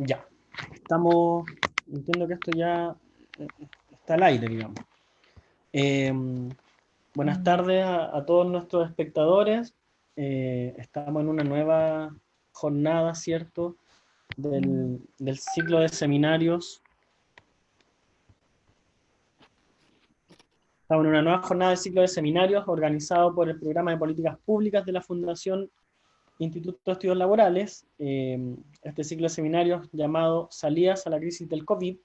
Ya, estamos, entiendo que esto ya está al aire, digamos. Eh, Buenas tardes a todos nuestros espectadores. Estamos en una nueva jornada, ¿cierto? Del ciclo de seminarios. Estamos en una nueva jornada del ciclo de seminarios organizado por el Programa de Políticas Públicas de la Fundación Instituto de Estudios Laborales. Este ciclo de seminarios llamado Salidas a la crisis del COVID.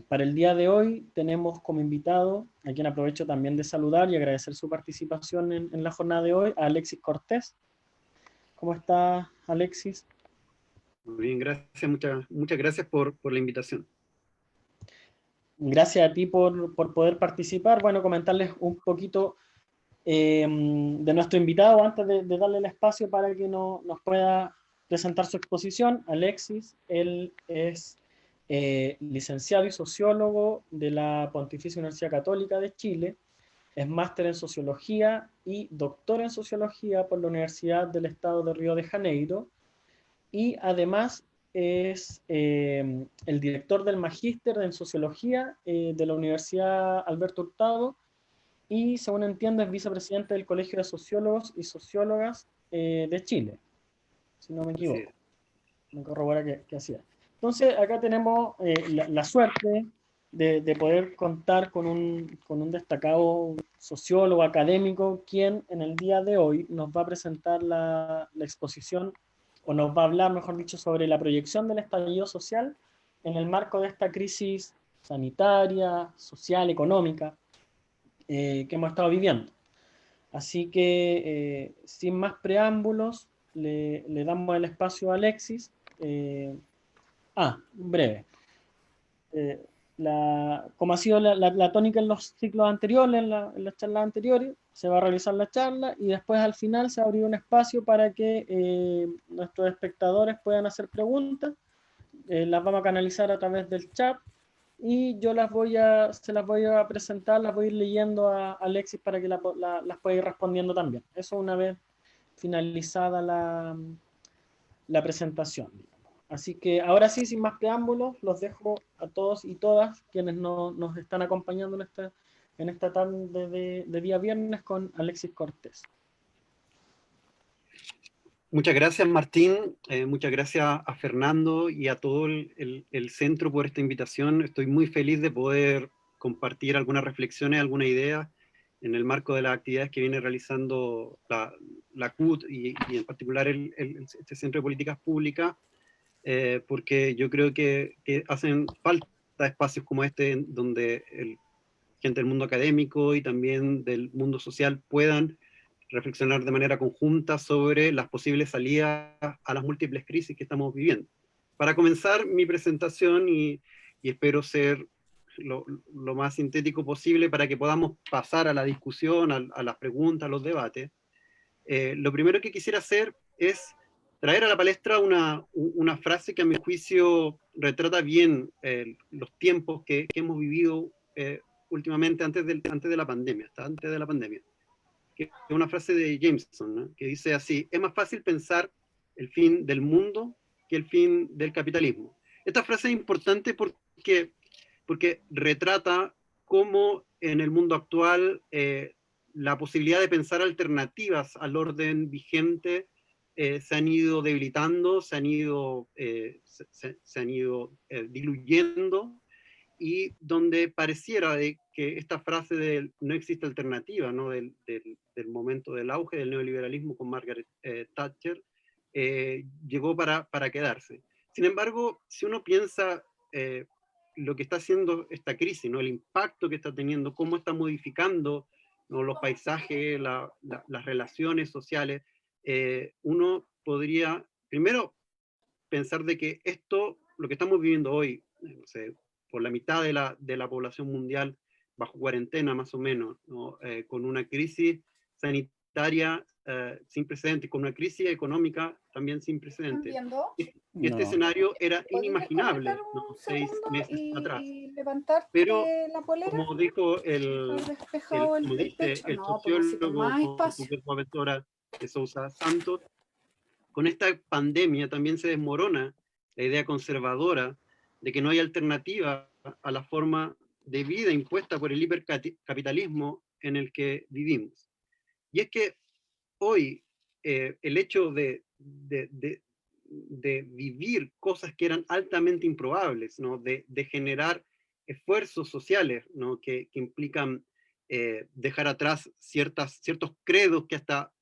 Para el día de hoy tenemos como invitado, a quien aprovecho también de saludar y agradecer su participación en la jornada de hoy, a Alexis Cortés. ¿Cómo está, Alexis? Muy bien, gracias, muchas gracias por la invitación. Gracias a ti por poder participar. Bueno, comentarles un poquito de nuestro invitado antes de darle el espacio para que nos pueda presentar su exposición. Alexis, él es licenciado y sociólogo de la Pontificia Universidad Católica de Chile, es máster en Sociología y doctor en Sociología por la Universidad del Estado de Río de Janeiro, y además es el director del Magíster en Sociología de la Universidad Alberto Hurtado, y según entiendo es vicepresidente del Colegio de Sociólogos y Sociólogas de Chile, si no me equivoco. Me corrobora que así es. Entonces, acá tenemos la suerte de poder contar con un destacado sociólogo académico, quien en el día de hoy nos va a presentar la exposición, o nos va a hablar, mejor dicho, sobre la proyección del estallido social en el marco de esta crisis sanitaria, social, económica que hemos estado viviendo. Así que, sin más preámbulos, le damos el espacio a Alexis. Breve. Eh, como ha sido la tónica en los ciclos anteriores, en las charlas anteriores, se va a realizar la charla y después al final se abrió un espacio para que nuestros espectadores puedan hacer preguntas. Las vamos a canalizar a través del chat y yo se las voy a presentar, las voy a ir leyendo a Alexis para que las pueda ir respondiendo también. Eso una vez finalizada la presentación. Así que ahora sí, sin más preámbulos, los dejo a todos y todas quienes nos están acompañando en esta tarde de día viernes con Alexis Cortés. Muchas gracias, Martín. Muchas gracias a Fernando y a todo el centro por esta invitación. Estoy muy feliz de poder compartir algunas reflexiones, alguna idea en el marco de las actividades que viene realizando la CUT y en particular este Centro de Políticas Públicas, porque yo creo que hacen falta espacios como este donde gente del mundo académico y también del mundo social puedan reflexionar de manera conjunta sobre las posibles salidas a las múltiples crisis que estamos viviendo. Para comenzar mi presentación, y espero ser lo más sintético posible para que podamos pasar a la discusión, a las preguntas, a los debates, lo primero que quisiera hacer es traer a la palestra una frase que a mi juicio retrata bien los tiempos que hemos vivido últimamente antes de la pandemia, hasta antes de la pandemia. Que es una frase de Jameson, ¿no? Que dice así: es más fácil pensar el fin del mundo que el fin del capitalismo. Esta frase es importante porque retrata cómo en el mundo actual la posibilidad de pensar alternativas al orden vigente se han ido debilitando, se han ido diluyendo, y donde pareciera de que esta frase de no existe alternativa, ¿no? del momento del auge del neoliberalismo con Margaret Thatcher, llegó para quedarse. Sin embargo, si uno piensa lo que está haciendo esta crisis, ¿no? El impacto que está teniendo, cómo está modificando, ¿no? Los paisajes, las relaciones sociales, uno podría primero pensar de que esto, lo que estamos viviendo hoy, no sé, por la mitad de la población mundial bajo cuarentena más o menos, ¿no? Con una crisis sanitaria sin precedentes, con una crisis económica también sin precedentes. Este escenario era inimaginable, ¿no? 6 meses atrás. Pero, como dijo como dice el sociólogo Boaventura de Sousa Santos, con esta pandemia también se desmorona la idea conservadora de que no hay alternativa a la forma de vida impuesta por el hipercapitalismo en el que vivimos. Y es que hoy el hecho de vivir cosas que eran altamente improbables, ¿no? De generar esfuerzos sociales, ¿no? Que implican dejar atrás ciertos credos que hasta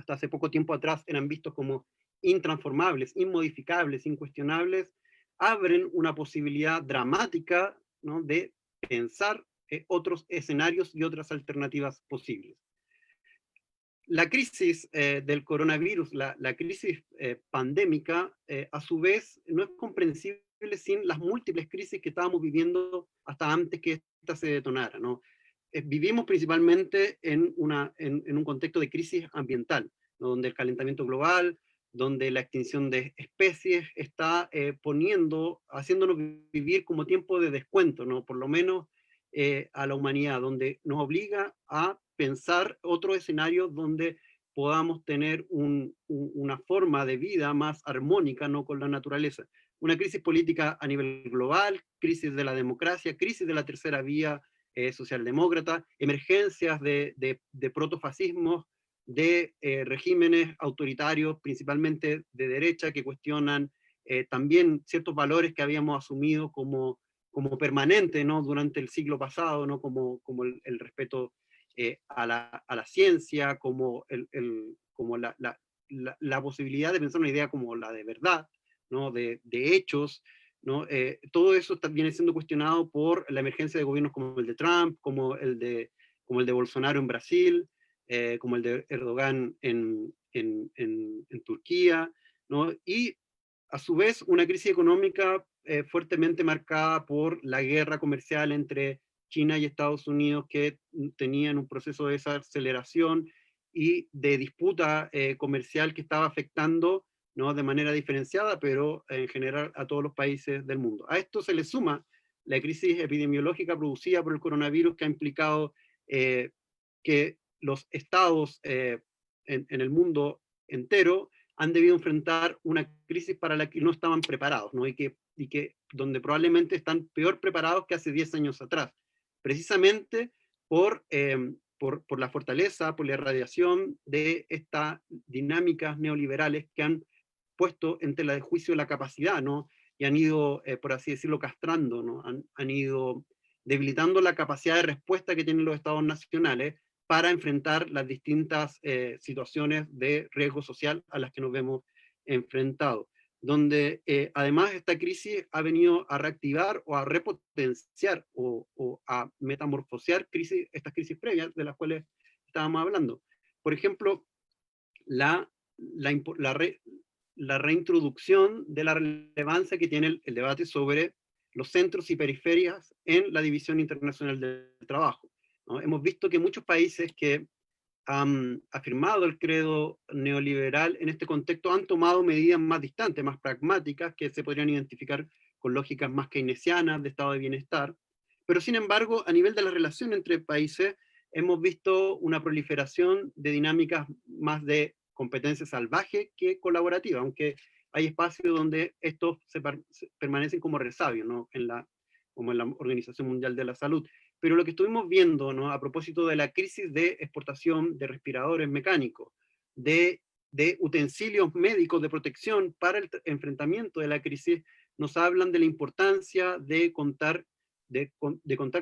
hace poco tiempo atrás eran vistos como intransformables, inmodificables, incuestionables, abren una posibilidad dramática, ¿no? De pensar otros escenarios y otras alternativas posibles. La crisis del coronavirus, la crisis pandémica, a su vez, no es comprensible sin las múltiples crisis que estábamos viviendo hasta antes que esta se detonara, ¿no? Vivimos principalmente en un contexto de crisis ambiental, ¿no? Donde el calentamiento global, donde la extinción de especies está haciéndonos vivir como tiempo de descuento, ¿no? Por lo menos a la humanidad, donde nos obliga a pensar otro escenario donde podamos tener una forma de vida más armónica, ¿no? Con la naturaleza. Una crisis política a nivel global, crisis de la democracia, crisis de la tercera vía socialdemócrata, emergencias de protofascismos, de regímenes autoritarios, principalmente de derecha, que cuestionan también ciertos valores que habíamos asumido como permanente, ¿no? Durante el siglo pasado, ¿no? Como el respeto a la ciencia, como la posibilidad de pensar una idea como la de verdad, ¿no? De hechos, ¿no? Todo eso viene siendo cuestionado por la emergencia de gobiernos como el de Trump, como el de Bolsonaro en Brasil, como el de Erdogan en Turquía, ¿no? Y a su vez una crisis económica fuertemente marcada por la guerra comercial entre China y Estados Unidos, que tenían un proceso de desaceleración y de disputa comercial que estaba afectando, ¿no? De manera diferenciada, pero en general a todos los países del mundo. A esto se le suma la crisis epidemiológica producida por el coronavirus, que ha implicado que los estados en el mundo entero han debido enfrentar una crisis para la que no estaban preparados, ¿no? Y que donde probablemente están peor preparados que hace 10 años atrás, precisamente por la fortaleza, por la irradiación de estas dinámicas neoliberales que han puesto en tela de juicio la capacidad, ¿no? Y han ido, por así decirlo, castrando, ¿no? Han ido debilitando la capacidad de respuesta que tienen los estados nacionales para enfrentar las distintas situaciones de riesgo social a las que nos vemos enfrentados. Donde además esta crisis ha venido a reactivar o a repotenciar o a metamorfosear estas crisis previas de las cuales estábamos hablando. Por ejemplo, la, la, la, re, la reintroducción de la relevancia que tiene el debate sobre los centros y periferias en la División Internacional del Trabajo, ¿no? Hemos visto que muchos países que han afirmado el credo neoliberal en este contexto han tomado medidas más distantes, más pragmáticas, que se podrían identificar con lógicas más keynesianas de estado de bienestar, pero sin embargo, a nivel de la relación entre países, hemos visto una proliferación de dinámicas más de competencia salvaje que colaborativa, aunque hay espacios donde estos permanecen como resabios, ¿no? Como en la Organización Mundial de la Salud. Pero lo que estuvimos viendo, ¿no? A propósito de la crisis de exportación de respiradores mecánicos, de utensilios médicos de protección para el enfrentamiento de la crisis, nos hablan de la importancia de contar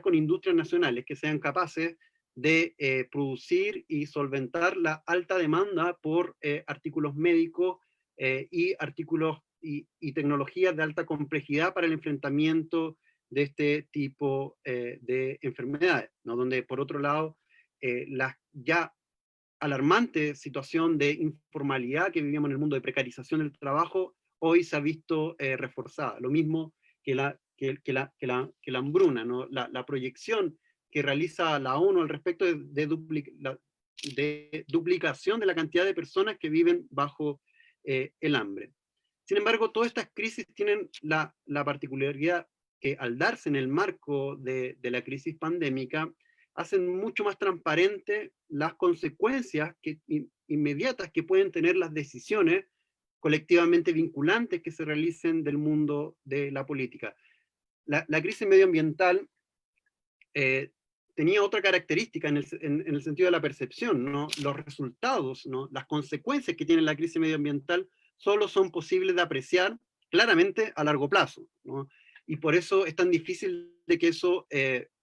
con industrias nacionales que sean capaces de producir y solventar la alta demanda por artículos médicos y artículos y tecnologías de alta complejidad para el enfrentamiento de este tipo de enfermedades, ¿no? Donde por otro lado la ya alarmante situación de informalidad que vivíamos en el mundo, de precarización del trabajo, hoy se ha visto reforzada. Lo mismo que la hambruna, ¿no? La proyección que realiza la ONU al respecto de duplicación de la cantidad de personas que viven bajo el hambre. Sin embargo, todas estas crisis tienen la particularidad que al darse en el marco de la crisis pandémica, hacen mucho más transparente las consecuencias inmediatas que pueden tener las decisiones colectivamente vinculantes que se realicen del mundo de la política. La crisis medioambiental tenía otra característica en el sentido de la percepción, ¿no? Los resultados, ¿no? Las consecuencias que tiene la crisis medioambiental solo son posibles de apreciar claramente a largo plazo, ¿no? Y por eso es tan difícil de que eso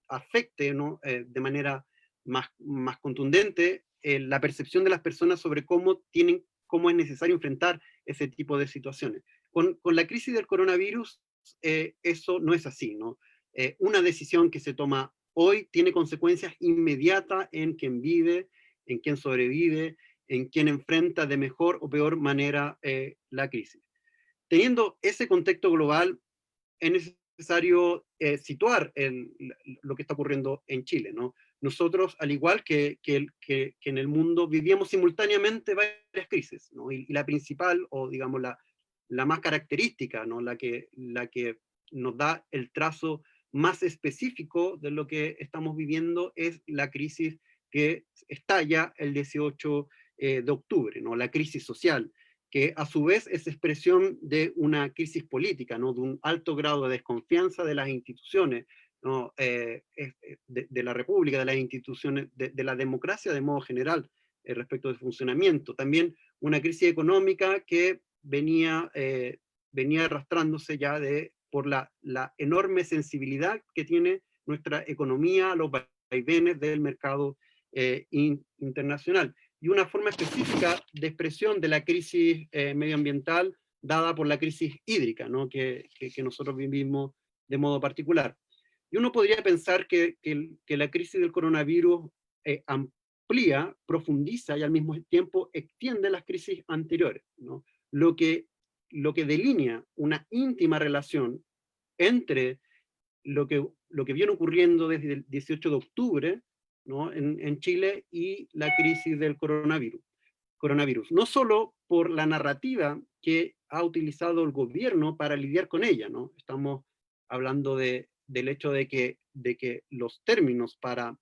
afecte, ¿no? De manera más contundente la percepción de las personas sobre cómo es necesario enfrentar ese tipo de situaciones. Con la crisis del coronavirus, eso no es así, ¿no? Una decisión que se toma hoy tiene consecuencias inmediatas en quien vive, en quien sobrevive, en quien enfrenta de mejor o peor manera la crisis. Teniendo ese contexto global, es necesario situar lo que está ocurriendo en Chile, ¿no? Nosotros, al igual que en el mundo, vivíamos simultáneamente varias crisis, ¿no? Y la principal, o digamos la más característica, ¿no? La que nos da el trazo más específico de lo que estamos viviendo es la crisis que estalla el 18 de octubre, ¿no? La crisis social, que a su vez es expresión de una crisis política, ¿no? De un alto grado de desconfianza de las instituciones, ¿no? De la República, de las instituciones, de la democracia de modo general, respecto del funcionamiento. También una crisis económica que venía arrastrándose ya por la enorme sensibilidad que tiene nuestra economía a los vaivenes del mercado internacional. Y una forma específica de expresión de la crisis medioambiental dada por la crisis hídrica, ¿no? que nosotros vivimos de modo particular. Y uno podría pensar que la crisis del coronavirus amplía, profundiza y al mismo tiempo extiende las crisis anteriores, ¿no? Lo que delinea una íntima relación entre lo que viene ocurriendo desde el 18 de octubre, ¿no? en Chile, y la crisis del coronavirus. No solo por la narrativa que ha utilizado el gobierno para lidiar con ella, ¿no? Estamos hablando del hecho de que los términos para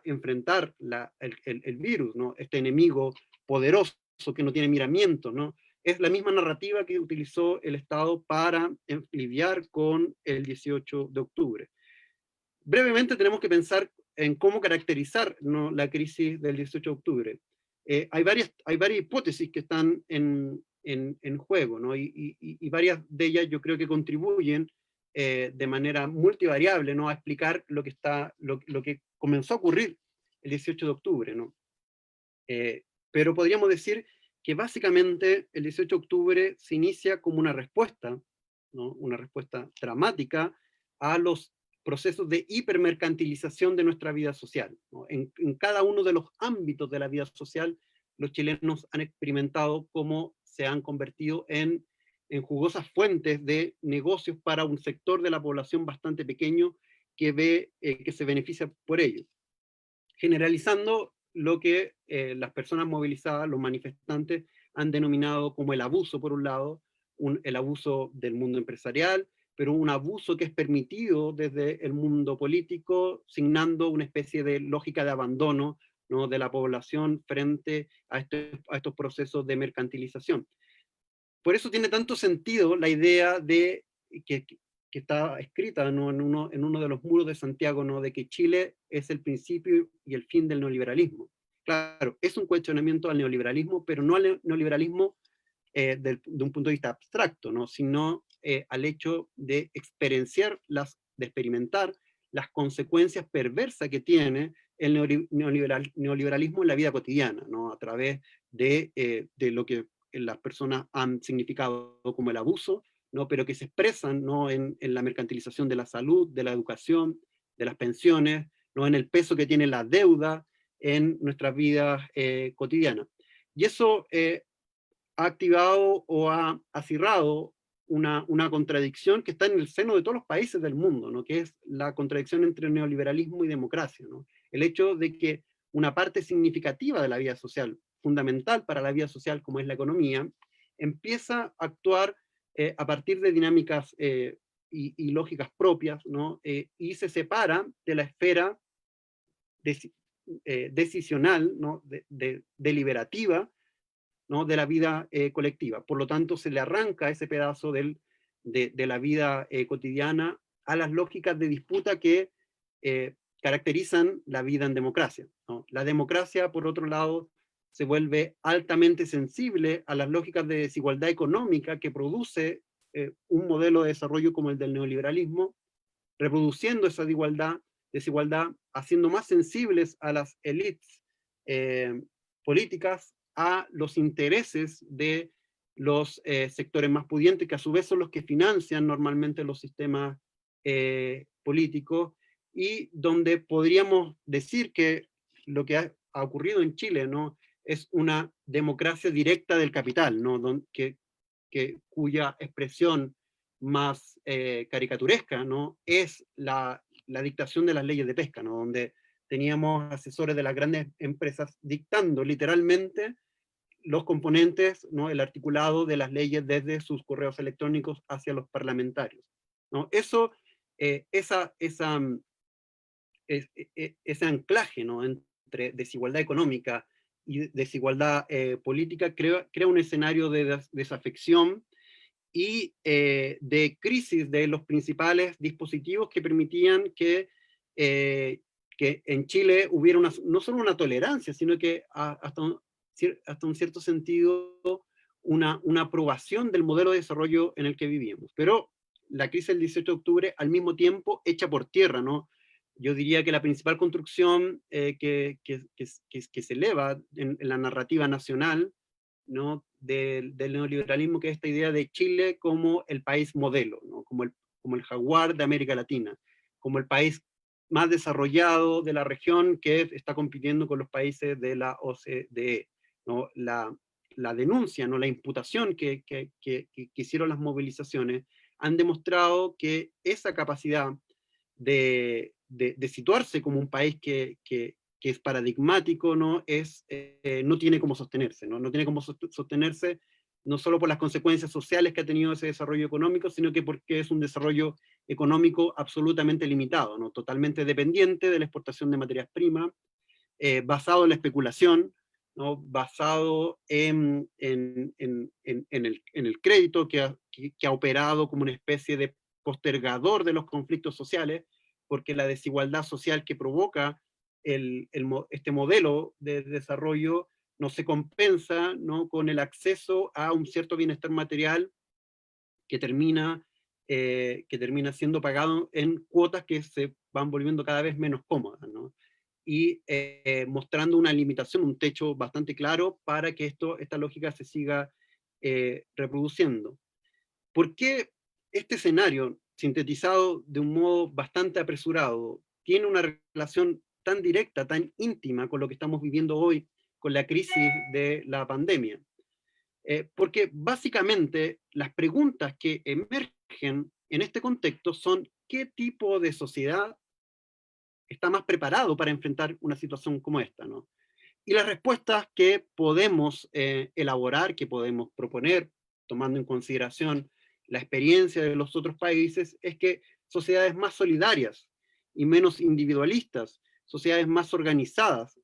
enfrentar el virus, ¿no? Este enemigo poderoso que no tiene miramiento, ¿no? Es la misma narrativa que utilizó el Estado para lidiar con el 18 de octubre. Brevemente tenemos que pensar en cómo caracterizar, ¿no? la crisis del 18 de octubre. Hay varias hipótesis que están en juego, ¿no? y varias de ellas yo creo que contribuyen de manera multivariable, ¿no? a explicar lo que comenzó a ocurrir el 18 de octubre. ¿no? Pero podríamos decir que básicamente el 18 de octubre se inicia como una respuesta, ¿no? una respuesta dramática a los procesos de hipermercantilización de nuestra vida social, ¿no? En cada uno de los ámbitos de la vida social, los chilenos han experimentado cómo se han convertido en jugosas fuentes de negocios para un sector de la población bastante pequeño que se beneficia por ello. Generalizando lo que las personas movilizadas, los manifestantes, han denominado como el abuso, por un lado, el abuso del mundo empresarial, pero un abuso que es permitido desde el mundo político, signando una especie de lógica de abandono, ¿no? de la población frente a estos procesos de mercantilización. Por eso tiene tanto sentido la idea de que está escrita, ¿no? en uno de los muros de Santiago, ¿no? de que Chile es el principio y el fin del neoliberalismo. Claro, es un cuestionamiento al neoliberalismo, pero no al neoliberalismo de un punto de vista abstracto, ¿no? sino al hecho de experimentar las consecuencias perversas que tiene el neoliberalismo en la vida cotidiana, ¿no? a través de lo que las personas han significado como el abuso, ¿no? pero que se expresan, ¿no? en la mercantilización de la salud, de la educación, de las pensiones, ¿no? en el peso que tiene la deuda en nuestras vidas cotidianas. Y eso ha activado o ha acirrado una contradicción que está en el seno de todos los países del mundo, ¿no? que es la contradicción entre neoliberalismo y democracia. ¿no? El hecho de que una parte significativa de la vida social, fundamental para la vida social como es la economía, empieza a actuar a partir de dinámicas y lógicas propias, ¿no? Y se separa de la esfera decisional, ¿no? deliberativa, ¿no?, de la vida colectiva. Por lo tanto, se le arranca ese pedazo de la vida cotidiana a las lógicas de disputa que caracterizan la vida en democracia, ¿no? La democracia, por otro lado, se vuelve altamente sensible a las lógicas de desigualdad económica que produce un modelo de desarrollo como el del neoliberalismo, reproduciendo esa desigualdad, haciendo más sensibles a las élites políticas a los intereses de los sectores más pudientes, que a su vez son los que financian normalmente los sistemas políticos, y donde podríamos decir que lo que ha ocurrido en Chile, ¿no?, es una democracia directa del capital, ¿no?, cuya expresión más caricaturesca, ¿no?, es la dictación de las leyes de pesca, ¿no?, donde teníamos asesores de las grandes empresas dictando literalmente los componentes, ¿no?, el articulado de las leyes desde sus correos electrónicos hacia los parlamentarios, ¿no? Eso, ese anclaje, ¿no?, entre desigualdad económica y desigualdad política crea un escenario de desafección y de crisis de los principales dispositivos que permitían que en Chile hubiera no solo una tolerancia, sino que hasta un cierto sentido una aprobación del modelo de desarrollo en el que vivíamos. Pero la crisis del 18 de octubre al mismo tiempo echa por tierra, ¿no? Yo diría que la principal construcción que se eleva en la narrativa nacional, ¿no?, del neoliberalismo, que es esta idea de Chile como el país modelo, ¿no?, como el jaguar de América Latina, como el país más desarrollado de la región que está compitiendo con los países de la OCDE, ¿no? La denuncia, ¿no?, la imputación que hicieron las movilizaciones han demostrado que esa capacidad de situarse como un país que es paradigmático, ¿no?, no tiene cómo sostenerse, ¿no? No tiene cómo sostenerse no solo por las consecuencias sociales que ha tenido ese desarrollo económico, sino que porque es un desarrollo económico absolutamente limitado, ¿no?, totalmente dependiente de la exportación de materias primas, basado en la especulación, ¿no?, basado en el crédito que ha operado como una especie de postergador de los conflictos sociales, porque la desigualdad social que provoca este modelo de desarrollo no se compensa, ¿no?, con el acceso a un cierto bienestar material que termina siendo pagado en cuotas que se van volviendo cada vez menos cómodas, ¿no? Y mostrando una limitación, un techo bastante claro para que esta lógica se siga reproduciendo. ¿Por qué este escenario, sintetizado de un modo bastante apresurado, tiene una relación tan directa, tan íntima con lo que estamos viviendo hoy, con la crisis de la pandemia? Porque básicamente las preguntas que emergen en este contexto son: ¿qué tipo de sociedad está más preparado para enfrentar una situación como esta, ¿no? Y las respuestas que podemos elaborar, que podemos proponer, tomando en consideración la experiencia de los otros países, es que sociedades más solidarias y menos individualistas, sociedades más organizadas,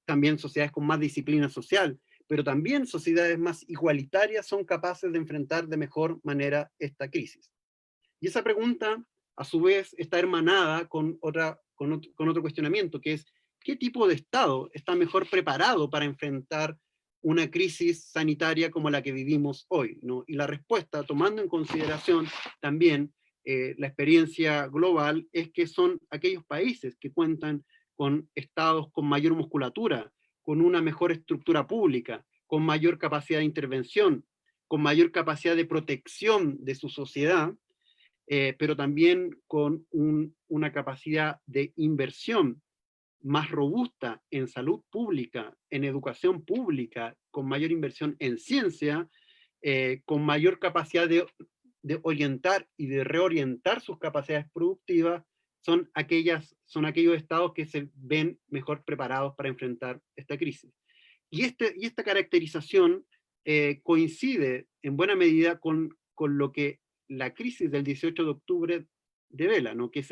también sociedades con más disciplina social, pero también sociedades más igualitarias son capaces de enfrentar de mejor manera esta crisis. Y esa pregunta, a su vez, está hermanada con otro cuestionamiento, que es: ¿qué tipo de Estado está mejor preparado para enfrentar una crisis sanitaria como la que vivimos hoy, ¿no? Y la respuesta, tomando en consideración también la experiencia global, es que son aquellos países que cuentan con estados con mayor musculatura, con una mejor estructura pública, con mayor capacidad de intervención, con mayor capacidad de protección de su sociedad, pero también con una capacidad de inversión más robusta en salud pública, en educación pública, con mayor inversión en ciencia, con mayor capacidad de orientar y de reorientar sus capacidades productivas, son aquellos estados que se ven mejor preparados para enfrentar esta crisis. Y esta caracterización coincide en buena medida con lo que la crisis del 18 de octubre devela, ¿no?, que es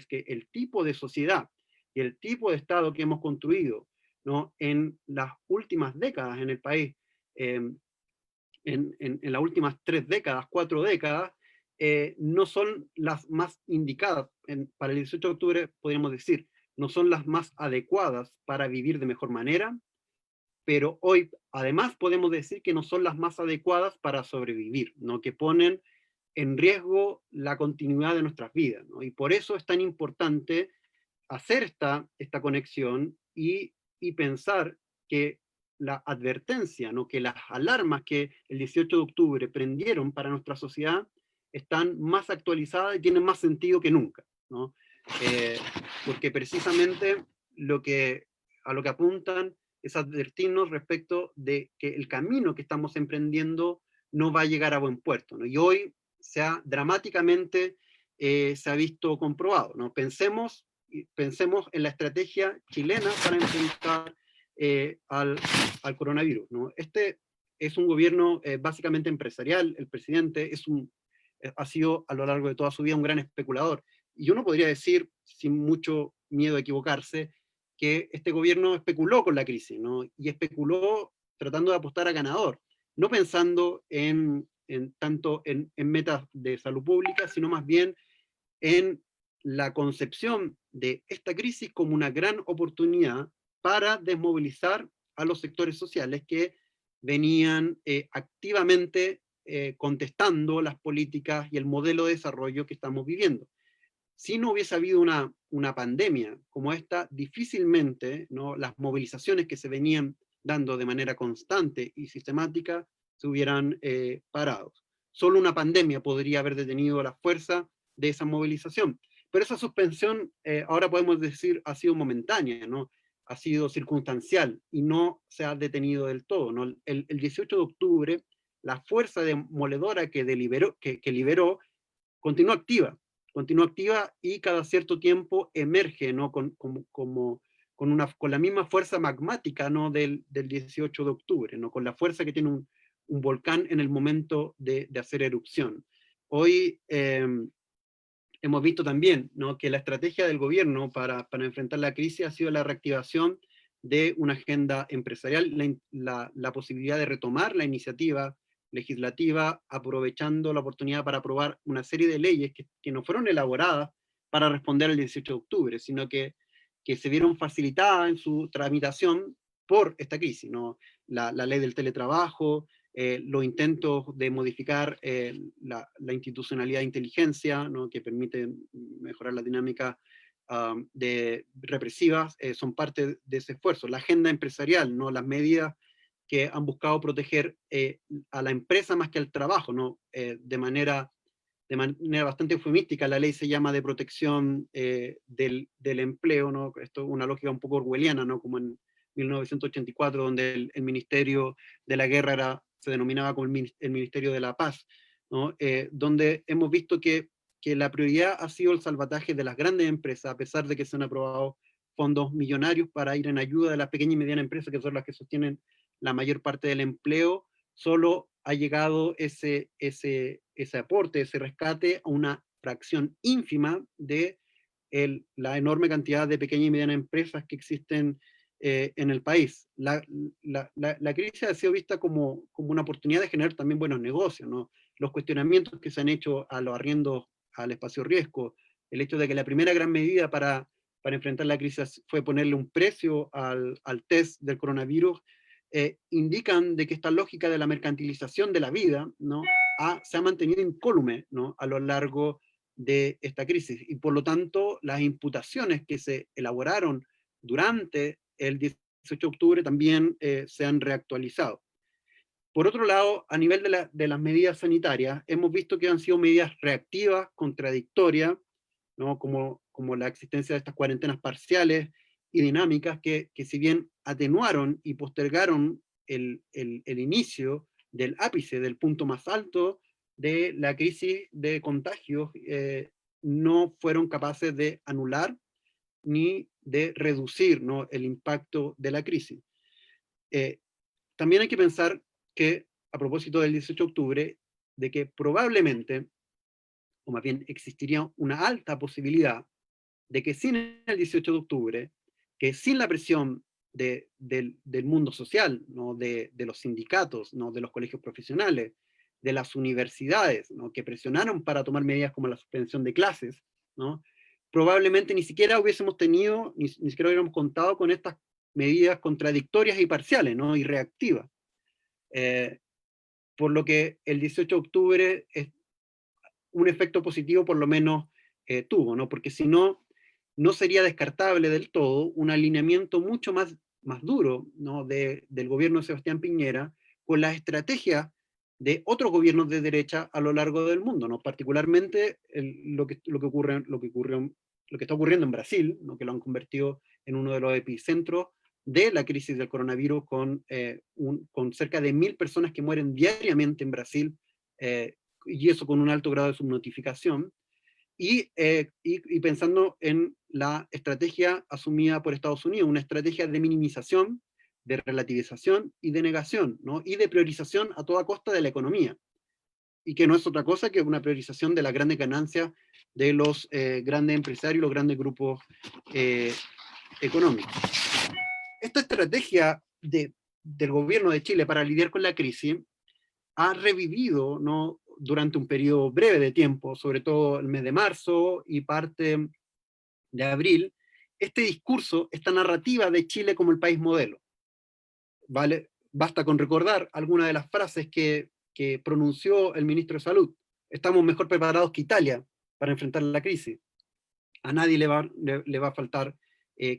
que el tipo de sociedad y el tipo de Estado que hemos construido, ¿no?, en las últimas décadas en el país, en las últimas 3 décadas, 4 décadas, no son las más indicadas. Para el 18 de octubre, podríamos decir, no son las más adecuadas para vivir de mejor manera, pero hoy además podemos decir que no son las más adecuadas para sobrevivir, ¿no? Que ponen en riesgo la continuidad de nuestras vidas, ¿no? Y por eso es tan importante hacer esta conexión y pensar que la advertencia, ¿no? Que las alarmas que el 18 de octubre prendieron para nuestra sociedad están más actualizadas y tienen más sentido que nunca, ¿no? Porque precisamente a lo que apuntan es advertirnos respecto de que el camino que estamos emprendiendo no va a llegar a buen puerto, ¿no? Y hoy dramáticamente se ha visto comprobado, ¿no? Pensemos en la estrategia chilena para enfrentar al coronavirus, ¿no? Este es un gobierno básicamente empresarial. El presidente ha sido a lo largo de toda su vida un gran especulador. Y uno podría decir, sin mucho miedo a equivocarse, que este gobierno especuló con la crisis, ¿no? Y especuló tratando de apostar a ganador, no pensando tanto en metas de salud pública, sino más bien en la concepción de esta crisis como una gran oportunidad para desmovilizar a los sectores sociales que venían activamente contestando las políticas y el modelo de desarrollo que estamos viviendo. Si no hubiese habido una pandemia como esta, difícilmente, ¿no?, las movilizaciones que se venían dando de manera constante y sistemática se hubieran parado. Solo una pandemia podría haber detenido la fuerza de esa movilización. Pero esa suspensión, ahora podemos decir, ha sido momentánea, ¿no? Ha sido circunstancial y no se ha detenido del todo, ¿no? El 18 de octubre, la fuerza demoledora que liberó continúa activa y cada cierto tiempo emerge, ¿no? Con la misma fuerza magmática, ¿no?, del 18 de octubre, ¿no? Con la fuerza que tiene un volcán en el momento de hacer erupción. Hoy hemos visto también, ¿no?, que la estrategia del gobierno para enfrentar la crisis ha sido la reactivación de una agenda empresarial, la posibilidad de retomar la iniciativa legislativa, aprovechando la oportunidad para aprobar una serie de leyes que no fueron elaboradas para responder al 18 de octubre, sino que se vieron facilitadas en su tramitación por esta crisis, ¿no? La ley del teletrabajo, los intentos de modificar la institucionalidad de inteligencia, ¿no?, que permite mejorar la dinámica de represivas, son parte de ese esfuerzo. La agenda empresarial, ¿no?, las medidas que han buscado proteger a la empresa más que al trabajo, ¿no? De manera bastante eufemística. La ley se llama de protección del empleo, ¿no? Esto es una lógica un poco orwelliana, ¿no?, como en 1984, donde el Ministerio de la Guerra se denominaba como el Ministerio de la Paz, ¿no? Donde hemos visto que la prioridad ha sido el salvataje de las grandes empresas, a pesar de que se han aprobado fondos millonarios para ir en ayuda de las pequeñas y medianas empresas, que son las que sostienen la mayor parte del empleo. Solo ha llegado ese aporte, ese rescate a una fracción ínfima de la enorme cantidad de pequeñas y medianas empresas que existen en el país. La crisis ha sido vista como una oportunidad de generar también buenos negocios, ¿no? Los cuestionamientos que se han hecho a los arriendos al espacio riesgo, el hecho de que la primera gran medida para enfrentar la crisis fue ponerle un precio al test del coronavirus, indican de que esta lógica de la mercantilización de la vida, ¿no?, se ha mantenido incólume, ¿no?, a lo largo de esta crisis, y por lo tanto las imputaciones que se elaboraron durante el 18 de octubre también se han reactualizado. Por otro lado, a nivel de las medidas sanitarias, hemos visto que han sido medidas reactivas, contradictorias, ¿no?, como la existencia de estas cuarentenas parciales y dinámicas que si bien atenuaron y postergaron el inicio del ápice, del punto más alto de la crisis de contagios, no fueron capaces de anular ni de reducir, ¿no?, el impacto de la crisis. También hay que pensar que, a propósito del 18 de octubre, de que probablemente, o más bien existiría una alta posibilidad de que sin el 18 de octubre, que sin la presión del mundo social, ¿no? De los sindicatos, ¿no? De los colegios profesionales, de las universidades, ¿no? Que presionaron para tomar medidas como la suspensión de clases, ¿no? Probablemente ni siquiera hubiésemos tenido, ni siquiera hubiéramos contado con estas medidas contradictorias y parciales, ¿no? Y reactivas. Por lo que el 18 de octubre es un efecto positivo por lo menos tuvo, ¿no? Porque si no, no sería descartable del todo un alineamiento mucho más duro, ¿no? del gobierno de Sebastián Piñera con la estrategia de otros gobiernos de derecha a lo largo del mundo, ¿no? Particularmente lo que está ocurriendo en Brasil, ¿no? Que lo han convertido en uno de los epicentros de la crisis del coronavirus, con cerca de 1000 personas que mueren diariamente en Brasil, y eso con un alto grado de subnotificación, y pensando en la estrategia asumida por Estados Unidos, una estrategia de minimización, de relativización y de negación, ¿no? Y de priorización a toda costa de la economía, y que no es otra cosa que una priorización de las grandes ganancias de los grandes empresarios, los grandes grupos económicos. Esta estrategia del gobierno de Chile para lidiar con la crisis ha revivido, ¿no? Durante un periodo breve de tiempo, sobre todo el mes de marzo y parte de abril, este discurso, esta narrativa de Chile como el país modelo. ¿Vale? Basta con recordar algunas de las frases que pronunció el ministro de Salud. Estamos mejor preparados que Italia para enfrentar la crisis. A nadie le va a faltar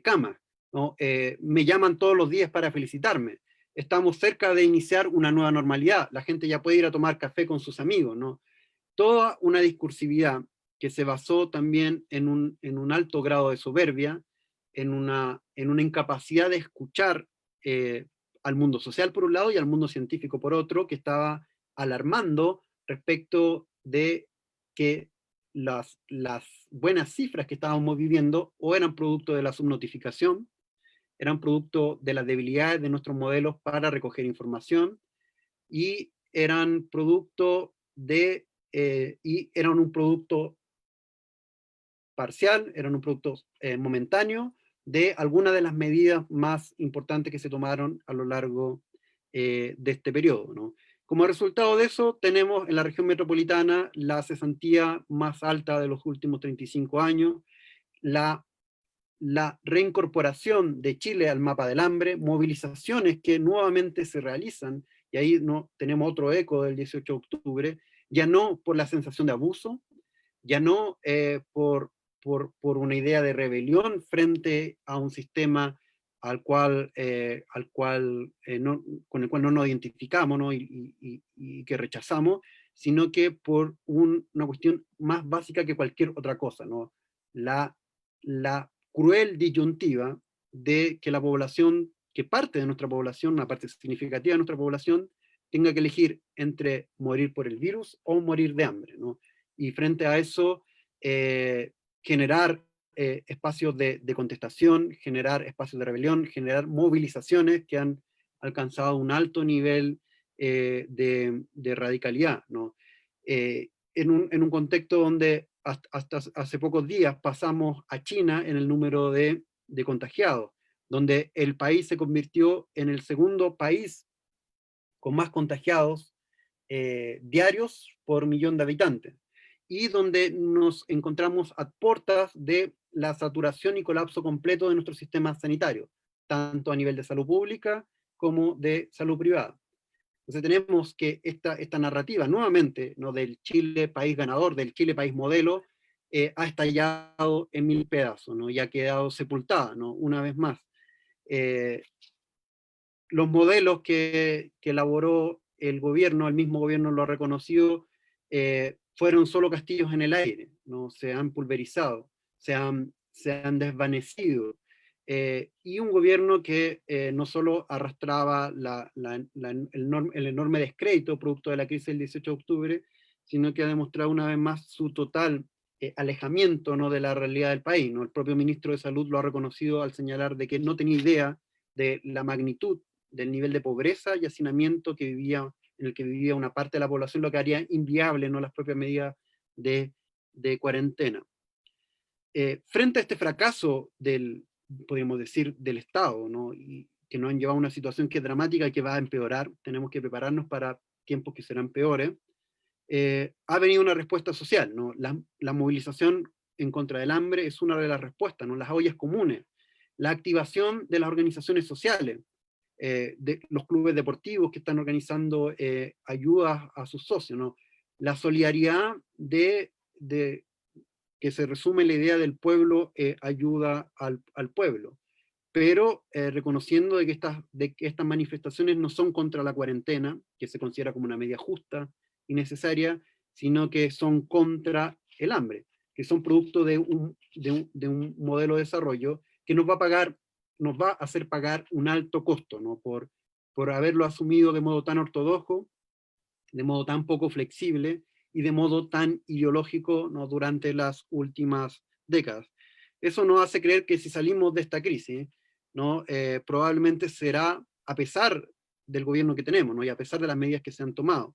cama, ¿no? Me llaman todos los días para felicitarme. Estamos cerca de iniciar una nueva normalidad. La gente ya puede ir a tomar café con sus amigos, ¿no? Toda una discursividad que se basó también en un alto grado de soberbia, en una incapacidad de escuchar al mundo social por un lado y al mundo científico por otro, que estaba alarmando respecto de que las buenas cifras que estábamos viviendo o eran producto de la subnotificación, eran producto de las debilidades de nuestros modelos para recoger información, y eran producto eran un producto parcial, eran un producto momentáneo de algunas de las medidas más importantes que se tomaron a lo largo de este periodo, ¿no? Como resultado de eso, tenemos en la región metropolitana la cesantía más alta de los últimos 35 años, la reincorporación de Chile al mapa del hambre, movilizaciones que nuevamente se realizan, y ahí no, tenemos otro eco del 18 de octubre, ya no por la sensación de abuso, ya no por una idea de rebelión frente a un sistema con el cual no nos identificamos, ¿no? Y que rechazamos, sino que por una cuestión más básica que cualquier otra cosa, ¿no? La cruel disyuntiva de que la población, que parte de nuestra población, una parte significativa de nuestra población, tenga que elegir entre morir por el virus o morir de hambre, ¿no? Y frente a eso, generar espacios de contestación, generar espacios de rebelión, generar movilizaciones que han alcanzado un alto nivel de radicalidad, ¿no? En un contexto donde hasta hace pocos días pasamos a China en el número de contagiados, donde el país se convirtió en el segundo país con más contagiados diarios por millón de habitantes, y donde nos encontramos a puertas de la saturación y colapso completo de nuestro sistema sanitario, tanto a nivel de salud pública como de salud privada. Entonces tenemos que esta narrativa, nuevamente, ¿no? Del Chile país ganador, del Chile país modelo, ha estallado en 1000 pedazos, ¿no? Y ha quedado sepultada, ¿no? Una vez más. Los modelos que elaboró el mismo gobierno lo ha reconocido, fueron solo castillos en el aire, ¿no? Se han pulverizado, se han desvanecido, y un gobierno que no solo arrastraba el enorme descrédito producto de la crisis del 18 de octubre, sino que ha demostrado una vez más su total alejamiento, ¿no? De la realidad del país, ¿no? El propio ministro de Salud lo ha reconocido al señalar de que no tenía idea de la magnitud del nivel de pobreza y hacinamiento en el que vivía una parte de la población, lo que haría inviable, ¿no? Las propias medidas de cuarentena. Frente a este fracaso del podríamos decir, del Estado, ¿no? Y que nos han llevado a una situación que es dramática y que va a empeorar. Tenemos que prepararnos para tiempos que serán peores. Ha venido una respuesta social, ¿no? La movilización en contra del hambre es una de las respuestas, ¿no? Las ollas comunes, la activación de las organizaciones sociales, de los clubes deportivos que están organizando ayudas a sus socios, ¿no? La solidaridad de que se resume en la idea del pueblo ayuda al pueblo, pero reconociendo de que estas manifestaciones no son contra la cuarentena, que se considera como una medida justa y necesaria, sino que son contra el hambre, que son producto de un modelo de desarrollo que nos va a hacer pagar un alto costo, ¿no? Por haberlo asumido de modo tan ortodoxo, de modo tan poco flexible y de modo tan ideológico, ¿no? Durante las últimas décadas. Eso nos hace creer que si salimos de esta crisis, ¿no? Probablemente será a pesar del gobierno que tenemos, ¿no? Y a pesar de las medidas que se han tomado.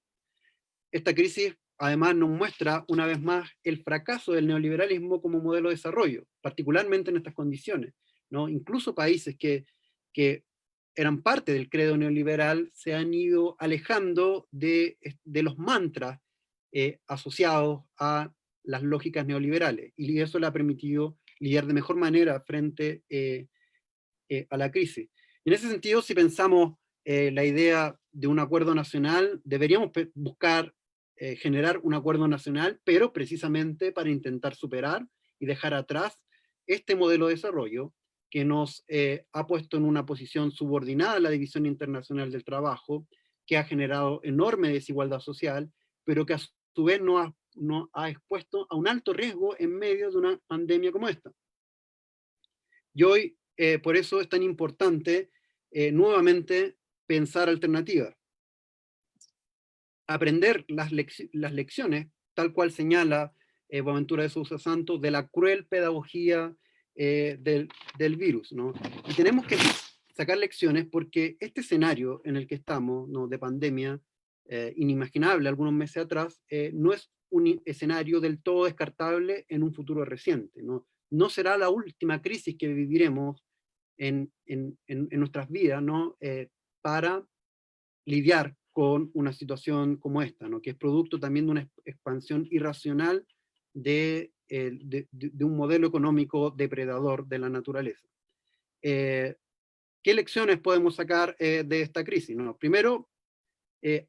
Esta crisis además nos muestra una vez más el fracaso del neoliberalismo como modelo de desarrollo, particularmente en estas condiciones, ¿no? Incluso países que eran parte del credo neoliberal se han ido alejando de los mantras asociados a las lógicas neoliberales, y eso le ha permitido lidiar de mejor manera frente a la crisis. En ese sentido, si pensamos la idea de un acuerdo nacional, deberíamos buscar generar un acuerdo nacional, pero precisamente para intentar superar y dejar atrás este modelo de desarrollo que nos ha puesto en una posición subordinada a la División Internacional del Trabajo, que ha generado enorme desigualdad social, pero que a su vez nos ha expuesto a un alto riesgo en medio de una pandemia como esta. Y hoy, por eso es tan importante nuevamente pensar alternativas. Aprender las lecciones, tal cual señala Boaventura de Sousa Santos, de la cruel pedagogía del virus, ¿no? Y tenemos que sacar lecciones porque este escenario en el que estamos, ¿no? De pandemia, inimaginable algunos meses atrás, no es un escenario del todo descartable en un futuro reciente, ¿no? No será la última crisis que viviremos en nuestras vidas, ¿no? Para lidiar con una situación como esta, ¿no? Que es producto también de una expansión irracional de un modelo económico depredador de la naturaleza. ¿Qué lecciones podemos sacar de esta crisis? ¿No? Primero,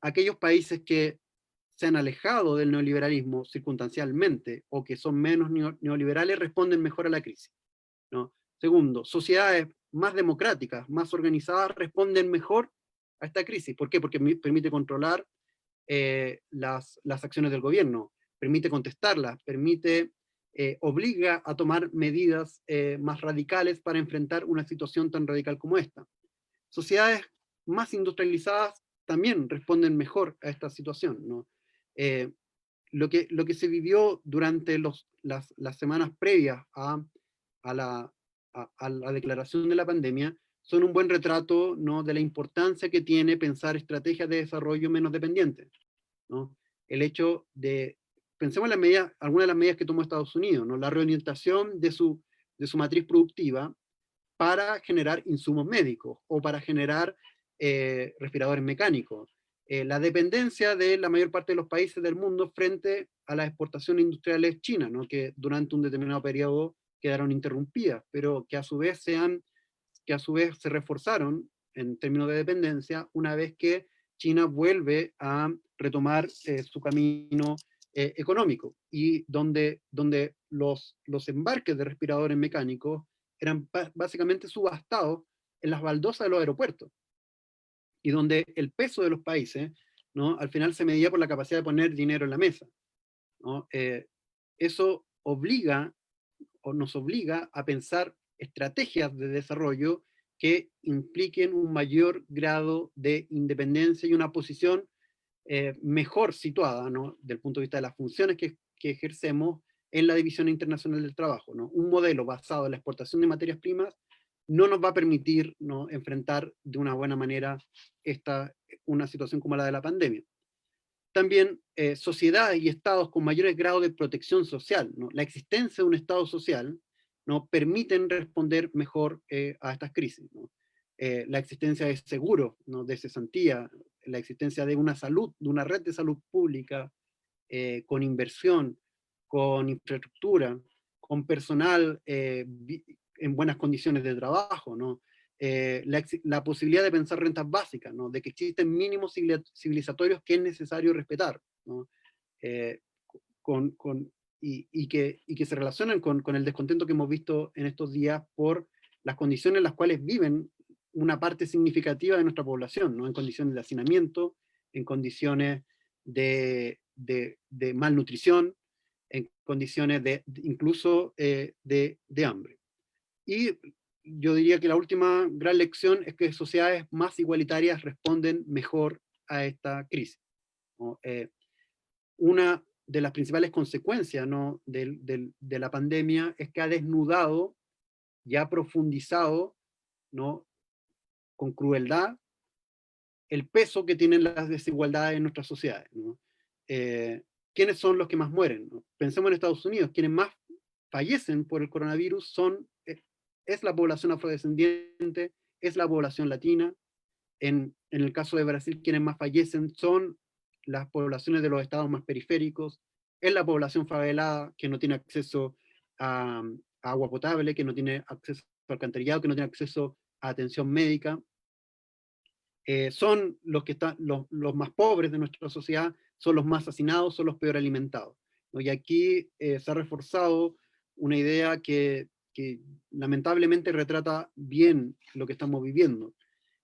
aquellos países que se han alejado del neoliberalismo circunstancialmente o que son menos neoliberales responden mejor a la crisis, ¿no? Segundo, sociedades más democráticas, más organizadas, responden mejor a esta crisis. ¿Por qué? Porque permite controlar las acciones del gobierno, permite contestarlas, obliga a tomar medidas más radicales para enfrentar una situación tan radical como esta. Sociedades más industrializadas también responden mejor a esta situación, ¿no? Lo que se vivió durante las semanas previas a la declaración de la pandemia son un buen retrato, ¿no? De la importancia que tiene pensar estrategias de desarrollo menos dependientes, ¿no? El hecho de, pensemos en algunas de las medidas que tomó Estados Unidos, ¿no? La reorientación de su matriz productiva para generar insumos médicos o para generar respiradores mecánicos. La dependencia de la mayor parte de los países del mundo frente a las exportaciones industriales chinas, ¿no? Que durante un determinado periodo quedaron interrumpidas, pero que a su vez se reforzaron en términos de dependencia una vez que China vuelve a retomar su camino económico, y donde los embarques de respiradores mecánicos eran básicamente subastados en las baldosas de los aeropuertos, y donde el peso de los países, ¿no? Al final se medía por la capacidad de poner dinero en la mesa, ¿no? Eso nos obliga a pensar estrategias de desarrollo que impliquen un mayor grado de independencia y una posición mejor situada, ¿no? Del punto de vista de las funciones que ejercemos en la División Internacional del Trabajo, ¿no? Un modelo basado en la exportación de materias primas no nos va a permitir, ¿no? Enfrentar de una buena manera una situación como la de la pandemia. También sociedades y estados con mayores grados de protección social, ¿no? La existencia de un estado social ¿no? Permiten responder mejor a estas crisis, ¿no? La existencia de seguros, ¿no? De cesantía, la existencia de una salud, de una red de salud pública, con inversión, con infraestructura, con personal en buenas condiciones de trabajo, ¿no? La posibilidad de pensar rentas básicas, ¿no? De que existen mínimos civilizatorios que es necesario respetar, ¿no? Eh, con, con, y que se relacionan con el descontento que hemos visto en estos días por las condiciones en las cuales viven una parte significativa de nuestra población, ¿no? En condiciones de hacinamiento, en condiciones de malnutrición, en condiciones incluso de hambre. Y yo diría que la última gran lección es que sociedades más igualitarias responden mejor a esta crisis, ¿no? Una de las principales consecuencias, ¿no? de la pandemia es que ha desnudado y ha profundizado, ¿no? Con crueldad el peso que tienen las desigualdades en nuestras sociedades, ¿no? ¿Quiénes son los que más mueren, ¿no? Pensemos en Estados Unidos, quienes más fallecen por el coronavirus es la población afrodescendiente, es la población latina. En el caso de Brasil, quienes más fallecen son las poblaciones de los estados más periféricos, es la población favelada que no tiene acceso a agua potable, que no tiene acceso a alcantarillado, que no tiene acceso a atención médica. Son los que están, los más pobres de nuestra sociedad, son los más hacinados, son los peor alimentados, ¿no? Y aquí se ha reforzado una idea que lamentablemente retrata bien lo que estamos viviendo.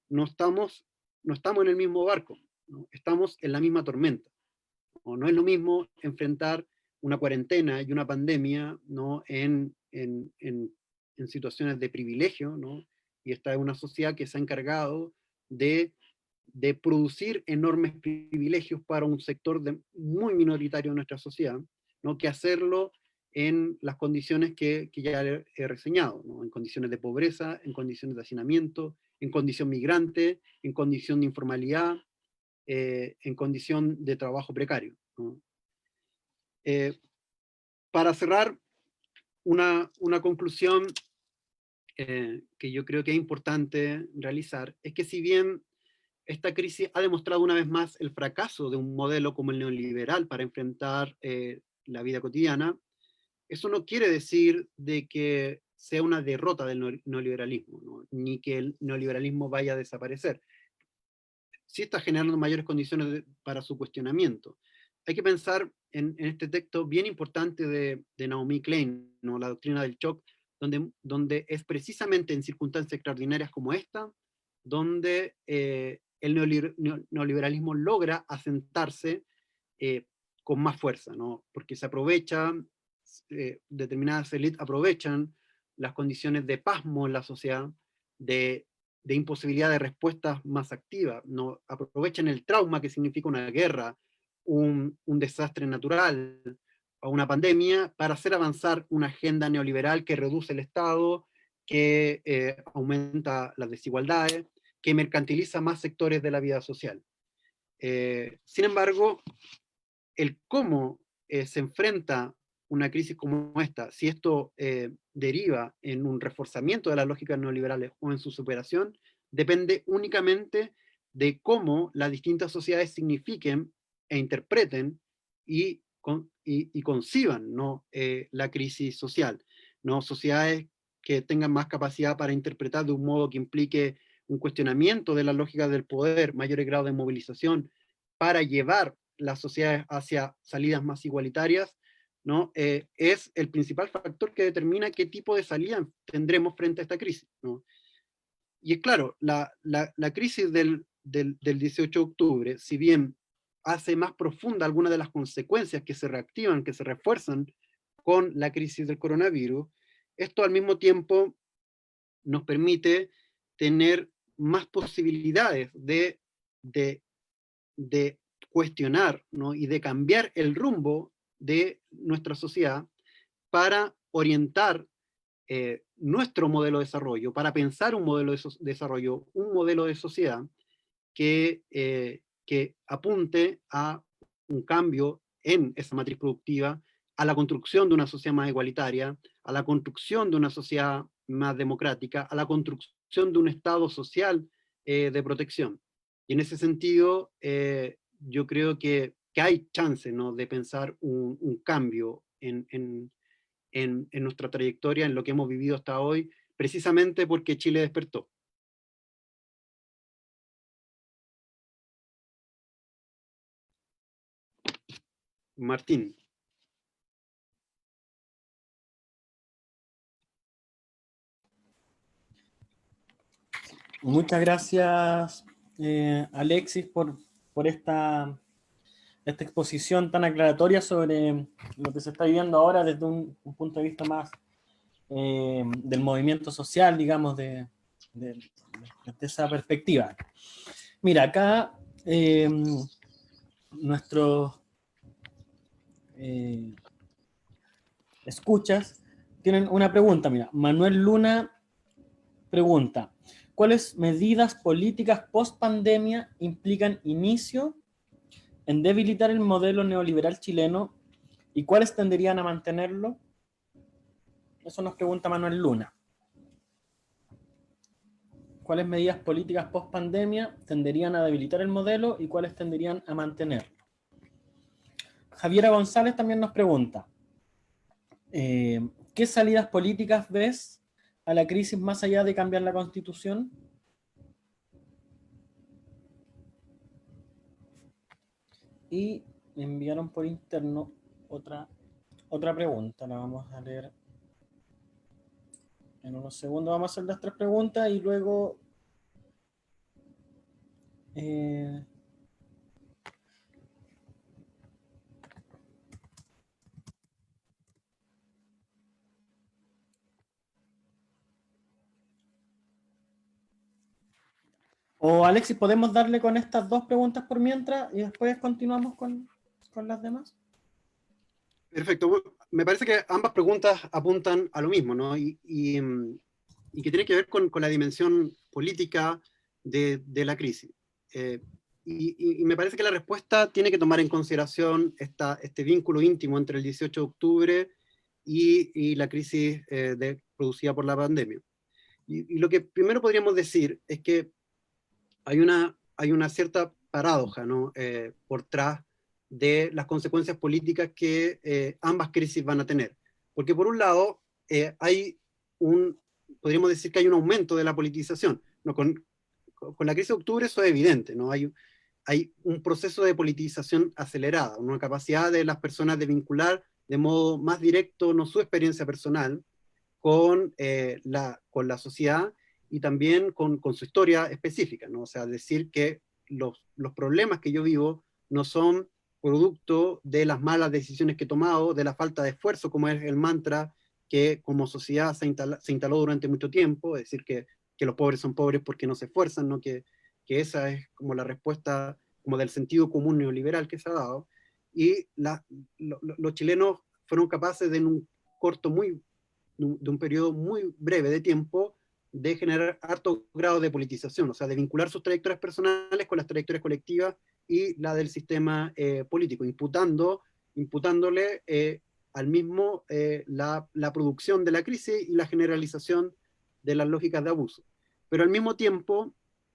No estamos en el mismo barco, ¿no? Estamos en la misma tormenta, ¿no? No es lo mismo enfrentar una cuarentena y una pandemia, ¿no? En situaciones de privilegio, ¿no? Y esta es una sociedad que se ha encargado de, de producir enormes privilegios para un sector muy minoritario de nuestra sociedad, ¿no? Que hacerlo en las condiciones que ya he reseñado, ¿no? En condiciones de pobreza, en condiciones de hacinamiento, en condición migrante, en condición de informalidad, en condición de trabajo precario, ¿no? Para cerrar, una conclusión que yo creo que es importante realizar es que si bien esta crisis ha demostrado una vez más el fracaso de un modelo como el neoliberal para enfrentar la vida cotidiana, eso no quiere decir de que sea una derrota del neoliberalismo, ¿no? Ni que el neoliberalismo vaya a desaparecer. Sí está generando mayores condiciones para su cuestionamiento. Hay que pensar en este texto bien importante de Naomi Klein, ¿no? La doctrina del shock, donde es precisamente en circunstancias extraordinarias como esta, donde el neoliberalismo logra asentarse con más fuerza, ¿no? Porque se aprovecha, determinadas élites aprovechan las condiciones de pasmo en la sociedad, de imposibilidad de respuestas más activas, ¿no? Aprovechan el trauma que significa una guerra, un desastre natural o una pandemia para hacer avanzar una agenda neoliberal que reduce el Estado, que aumenta las desigualdades, que mercantiliza más sectores de la vida social. Sin embargo, el cómo se enfrenta una crisis como esta, si esto deriva en un reforzamiento de las lógicas neoliberales o en su superación, depende únicamente de cómo las distintas sociedades signifiquen e interpreten y conciban, ¿no? La crisis social, ¿no? Sociedades que tengan más capacidad para interpretar de un modo que implique un cuestionamiento de las lógicas del poder, mayores grados de movilización, para llevar las sociedades hacia salidas más igualitarias, ¿no? Es el principal factor que determina qué tipo de salida tendremos frente a esta crisis, ¿no? Y es claro, la crisis del 18 de octubre, si bien hace más profunda algunas de las consecuencias que se reactivan, que se refuerzan con la crisis del coronavirus, esto al mismo tiempo nos permite tener más posibilidades de cuestionar, ¿no? Y de cambiar el rumbo de nuestra sociedad para orientar nuestro modelo de desarrollo, para pensar un modelo de desarrollo, un modelo de sociedad que apunte a un cambio en esa matriz productiva, a la construcción de una sociedad más igualitaria, a la construcción de una sociedad más democrática, a la construcción de un Estado social de protección. Y en ese sentido, yo creo que hay chance, ¿no?, de pensar un cambio en nuestra trayectoria, en lo que hemos vivido hasta hoy, precisamente porque Chile despertó. Martín. Muchas gracias, Alexis, por esta exposición tan aclaratoria sobre lo que se está viviendo ahora desde un punto de vista más del movimiento social, digamos, desde esa perspectiva. Mira, acá nuestros escuchas tienen una pregunta. Mira, Manuel Luna pregunta: ¿cuáles medidas políticas post pandemia implican inicio en debilitar el modelo neoliberal chileno y cuáles tenderían a mantenerlo? Eso nos pregunta Manuel Luna. ¿Cuáles medidas políticas post pandemia tenderían a debilitar el modelo y cuáles tenderían a mantenerlo? Javiera González también nos pregunta: ¿qué salidas políticas ves a la crisis más allá de cambiar la Constitución? Y me enviaron por interno otra pregunta, la vamos a leer en unos segundos. Vamos a hacer las 3 preguntas y luego o Alexis, ¿podemos darle con estas 2 preguntas por mientras y después continuamos con las demás? Perfecto. Me parece que ambas preguntas apuntan a lo mismo, ¿no? Y que tiene que ver con la dimensión política de la crisis. Y me parece que la respuesta tiene que tomar en consideración este vínculo íntimo entre el 18 de octubre y la crisis producida por la pandemia. Y lo que primero podríamos decir es que hay una cierta paradoja, ¿no?, por tras de las consecuencias políticas que ambas crisis van a tener. Porque por un lado, podríamos decir que hay un aumento de la politización. ¿No? Con la crisis de octubre eso es evidente, ¿no? Hay un proceso de politización acelerada, una capacidad de las personas de vincular de modo más directo, no su experiencia personal, con la sociedad y también con su historia específica, ¿no? O sea, decir que los problemas que yo vivo no son producto de las malas decisiones que he tomado, de la falta de esfuerzo, como es el mantra que como sociedad se instaló durante mucho tiempo, es decir, que los pobres son pobres porque no se esfuerzan, ¿no? Que esa es como la respuesta como del sentido común neoliberal que se ha dado, y los chilenos fueron capaces de en un corto de un periodo muy breve de tiempo de generar alto grado de politización, o sea, de vincular sus trayectorias personales con las trayectorias colectivas y la del sistema político, imputándole al mismo la producción de la crisis y la generalización de las lógicas de abuso. Pero al mismo tiempo,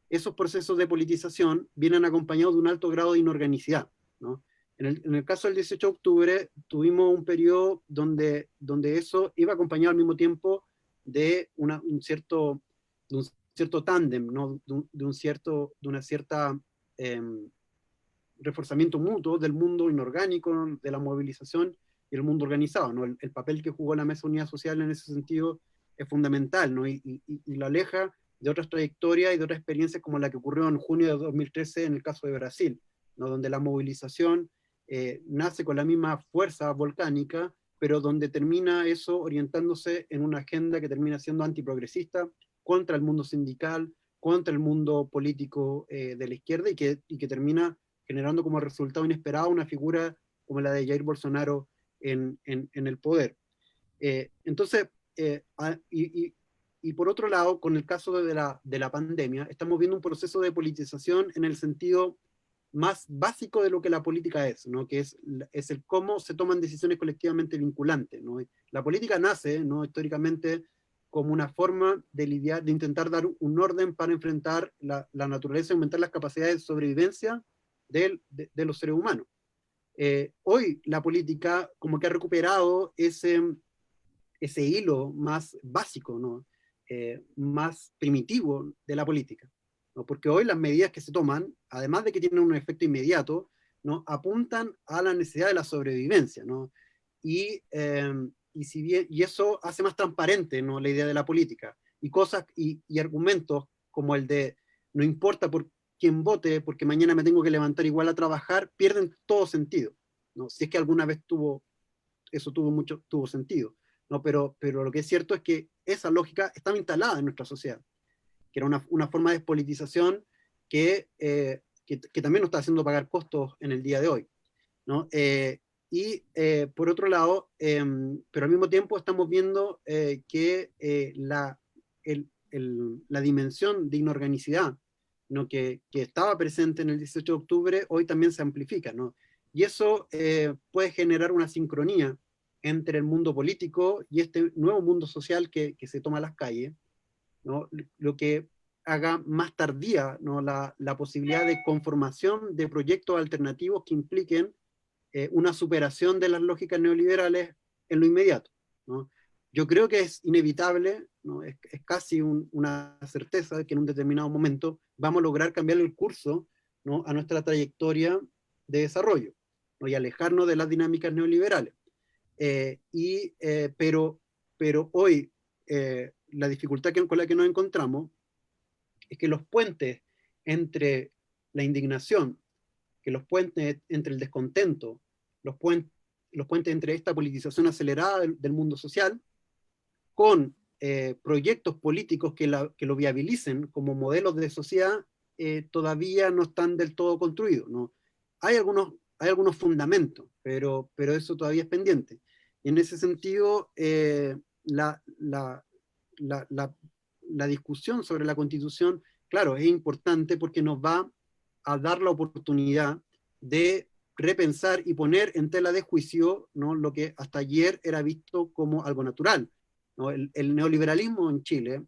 esos procesos de politización vienen acompañados de un alto grado de inorganicidad, ¿no? En el caso del 18 de octubre, tuvimos un periodo donde eso iba acompañado al mismo tiempo de de un cierto tándem, ¿no? De una cierta eh, reforzamiento mutuo del mundo inorgánico, de la movilización y el mundo organizado, ¿no? El papel que jugó la Mesa Unidad Social en ese sentido es fundamental, ¿no? Y lo aleja de otras trayectorias y de otras experiencias como la que ocurrió en junio de 2013 en el caso de Brasil, ¿no? Donde la movilización nace con la misma fuerza volcánica, pero donde termina eso orientándose en una agenda que termina siendo antiprogresista contra el mundo sindical, contra el mundo político de la izquierda y que termina generando como resultado inesperado una figura como la de Jair Bolsonaro en el poder. Entonces, y por otro lado, con el caso de la pandemia, estamos viendo un proceso de politización en el sentido más básico de lo que la política es, ¿no? Que es el cómo se toman decisiones colectivamente vinculantes, ¿no? La política nace, ¿no?, históricamente como una forma de lidiar, de intentar dar un orden para enfrentar la naturaleza y aumentar las capacidades de sobrevivencia de los seres humanos. Hoy la política como que ha recuperado ese hilo más básico, ¿no? Más primitivo de la política, ¿no? Porque hoy las medidas que se toman, además de que tienen un efecto inmediato, ¿no?, apuntan a la necesidad de la sobrevivencia, ¿no? Y eso hace más transparente, ¿no?, la idea de la política. Y cosas y argumentos como el de no importa por quién vote, porque mañana me tengo que levantar igual a trabajar, pierden todo sentido, ¿no? Si es que alguna vez eso tuvo sentido, ¿no? Pero lo que es cierto es que esa lógica estaba instalada en nuestra sociedad, que era una forma de despolitización que también nos está haciendo pagar costos en el día de hoy, ¿no? Por otro lado, pero al mismo tiempo estamos viendo que la dimensión de inorganicidad, ¿no?, que estaba presente en el 18 de octubre, hoy también se amplifica, ¿no? Y eso puede generar una sincronía entre el mundo político y este nuevo mundo social que se toma a las calles, ¿no? Lo que haga más tardía, ¿no?, la posibilidad de conformación de proyectos alternativos que impliquen una superación de las lógicas neoliberales en lo inmediato, ¿no? Yo creo que es inevitable, ¿no?, es casi una certeza de que en un determinado momento vamos a lograr cambiar el curso, ¿no?, a nuestra trayectoria de desarrollo, ¿no?, y alejarnos de las dinámicas neoliberales. Pero hoy la dificultad con la que nos encontramos es que los puentes entre la indignación, que los puentes entre el descontento, los puentes entre esta politización acelerada del mundo social, con proyectos políticos que lo viabilicen como modelos de sociedad, todavía no están del todo construidos, ¿no? Hay algunos fundamentos, pero eso todavía es pendiente. Y en ese sentido, la, la, la discusión sobre la Constitución, claro, es importante porque nos va a dar la oportunidad de repensar y poner en tela de juicio, ¿no?, lo que hasta ayer era visto como algo natural, ¿no? El neoliberalismo en Chile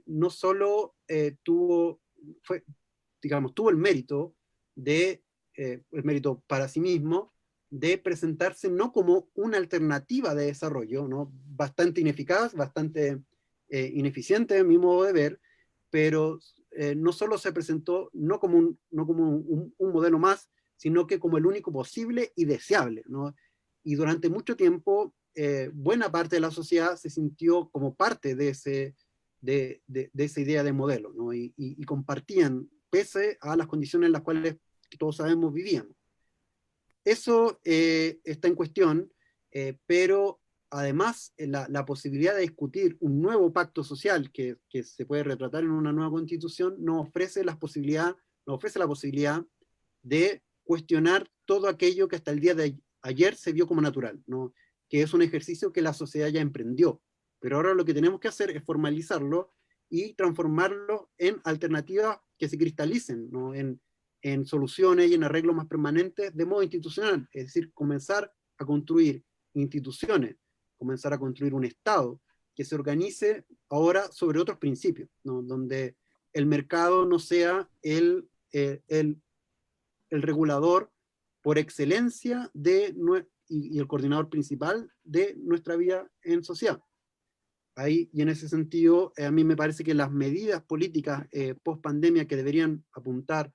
no solo tuvo el mérito el mérito para sí mismo de presentarse no como una alternativa de desarrollo, ¿no?, bastante ineficaz, bastante ineficiente en mi modo de ver, pero no solo se presentó no como un modelo más, sino que como el único posible y deseable, ¿no? Y durante mucho tiempo, buena parte de la sociedad se sintió como parte de esa idea de modelo, ¿no? Y compartían, pese a las condiciones en las cuales todos sabemos vivíamos. Eso está en cuestión, pero además la posibilidad de discutir un nuevo pacto social que se puede retratar en una nueva constitución nos ofrece la posibilidad de cuestionar todo aquello que hasta el día de ayer se vio como natural, ¿no?, que es un ejercicio que la sociedad ya emprendió. Pero ahora lo que tenemos que hacer es formalizarlo y transformarlo en alternativas que se cristalicen, ¿no?, en soluciones y en arreglos más permanentes de modo institucional, es decir, comenzar a construir instituciones, comenzar a construir un Estado que se organice ahora sobre otros principios, ¿no?, donde el mercado no sea el regulador por excelencia y el coordinador principal de nuestra vida en sociedad. Ahí, y en ese sentido, a mí me parece que las medidas políticas post pandemia que deberían apuntar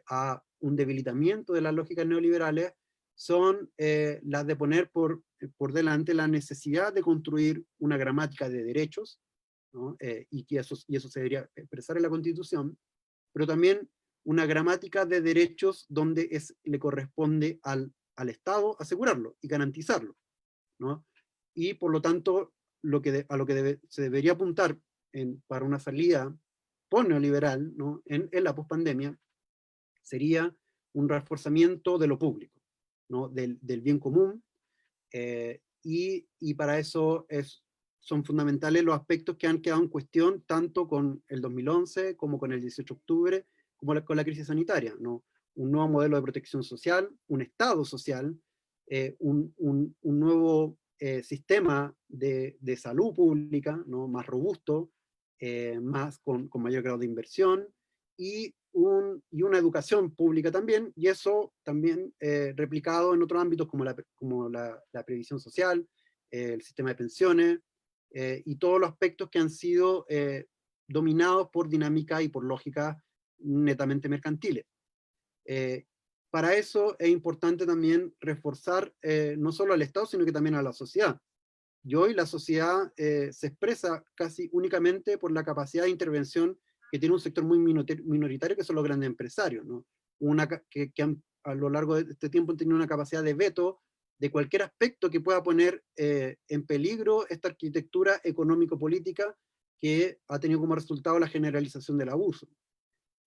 a un debilitamiento de las lógicas neoliberales son las de poner por delante la necesidad de construir una gramática de derechos, ¿no?, y eso se debería expresar en la Constitución, pero también una gramática de derechos donde le corresponde al Estado asegurarlo y garantizarlo, ¿no? Y por lo tanto, a lo que se debería apuntar para una salida post-neoliberal, ¿no?, en la pospandemia, sería un reforzamiento de lo público, ¿no?, del bien común, y para eso son fundamentales los aspectos que han quedado en cuestión tanto con el 2011 como con el 18 de octubre, como con la crisis sanitaria, ¿no? un nuevo modelo de protección social, un Estado social, un nuevo sistema de salud pública, ¿no? Más robusto, con mayor grado de inversión, y una educación pública también, y eso también replicado en otros ámbitos como la previsión social, el sistema de pensiones, y todos los aspectos que han sido dominados por dinámica y por lógica netamente mercantiles. Para eso es importante también reforzar no solo al Estado, sino que también a la sociedad. Y hoy la sociedad se expresa casi únicamente por la capacidad de intervención que tiene un sector muy minoritario, que son los grandes empresarios, ¿no? A lo largo de este tiempo han tenido una capacidad de veto de cualquier aspecto que pueda poner en peligro esta arquitectura económico-política que ha tenido como resultado la generalización del abuso.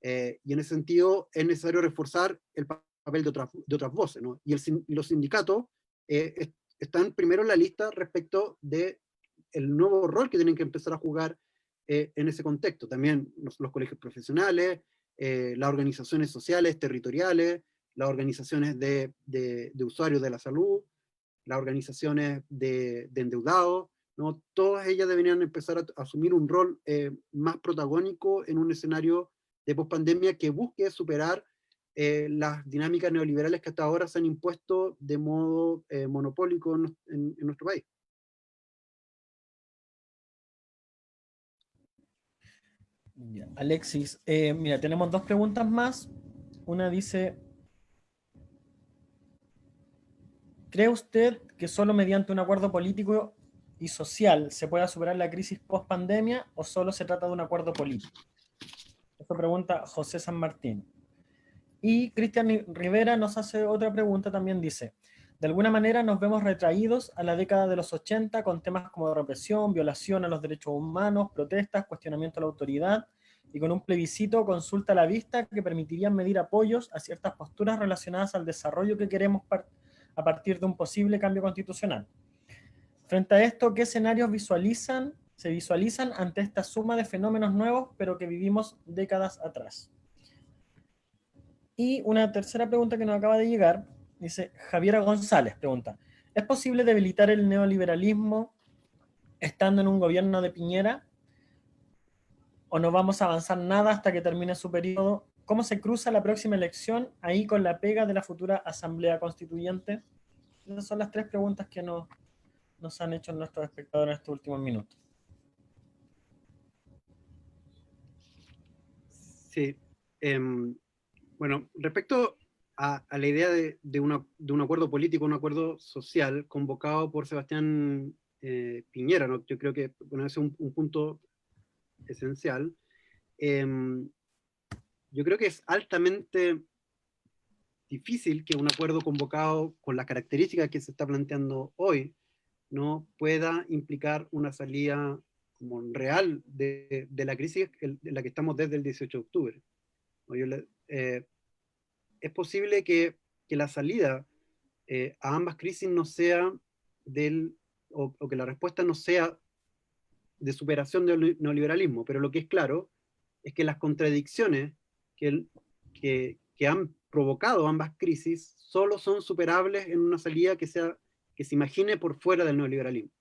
Y en ese sentido es necesario reforzar el papel de otras voces, ¿no? Y los sindicatos están primero en la lista respecto de el nuevo rol que tienen que empezar a jugar en ese contexto. También los colegios profesionales, las organizaciones sociales, territoriales, las organizaciones de usuarios de la salud, las organizaciones de endeudados, ¿no? Todas ellas deberían empezar a asumir un rol más protagónico en un escenario de pospandemia que busque superar las dinámicas neoliberales que hasta ahora se han impuesto de modo monopólico en nuestro país. Ya. Alexis, mira, tenemos dos preguntas más. Una dice, ¿cree usted que solo mediante un acuerdo político y social se pueda superar la crisis post-pandemia o solo se trata de un acuerdo político? Esto pregunta José San Martín. Y Cristian Rivera nos hace otra pregunta, también dice, de alguna manera nos vemos retraídos a la década de los 80 con temas como represión, violación a los derechos humanos, protestas, cuestionamiento a la autoridad y con un plebiscito consulta a la vista que permitirían medir apoyos a ciertas posturas relacionadas al desarrollo que queremos a partir de un posible cambio constitucional. Frente a esto, ¿qué escenarios se visualizan ante esta suma de fenómenos nuevos pero que vivimos décadas atrás? Y una tercera pregunta que nos acaba de llegar, dice Javiera González, pregunta, ¿es posible debilitar el neoliberalismo estando en un gobierno de Piñera? ¿O no vamos a avanzar nada hasta que termine su periodo? ¿Cómo se cruza la próxima elección ahí con la pega de la futura Asamblea Constituyente? Esas son las tres preguntas que nos han hecho nuestros espectadores en estos últimos minutos. Sí. Bueno, respecto a la idea de un acuerdo político, un acuerdo social convocado por Sebastián Piñera, ¿no? Yo creo que bueno, ese es un punto esencial. Yo creo que es altamente difícil que un acuerdo convocado con las características que se está planteando hoy no pueda implicar una salida como real de la crisis en la que estamos desde el 18 de octubre. Es posible que la salida a ambas crisis no sea o que la respuesta no sea de superación del neoliberalismo, pero lo que es claro es que las contradicciones que han provocado ambas crisis solo son superables en una salida que se imagine por fuera del neoliberalismo.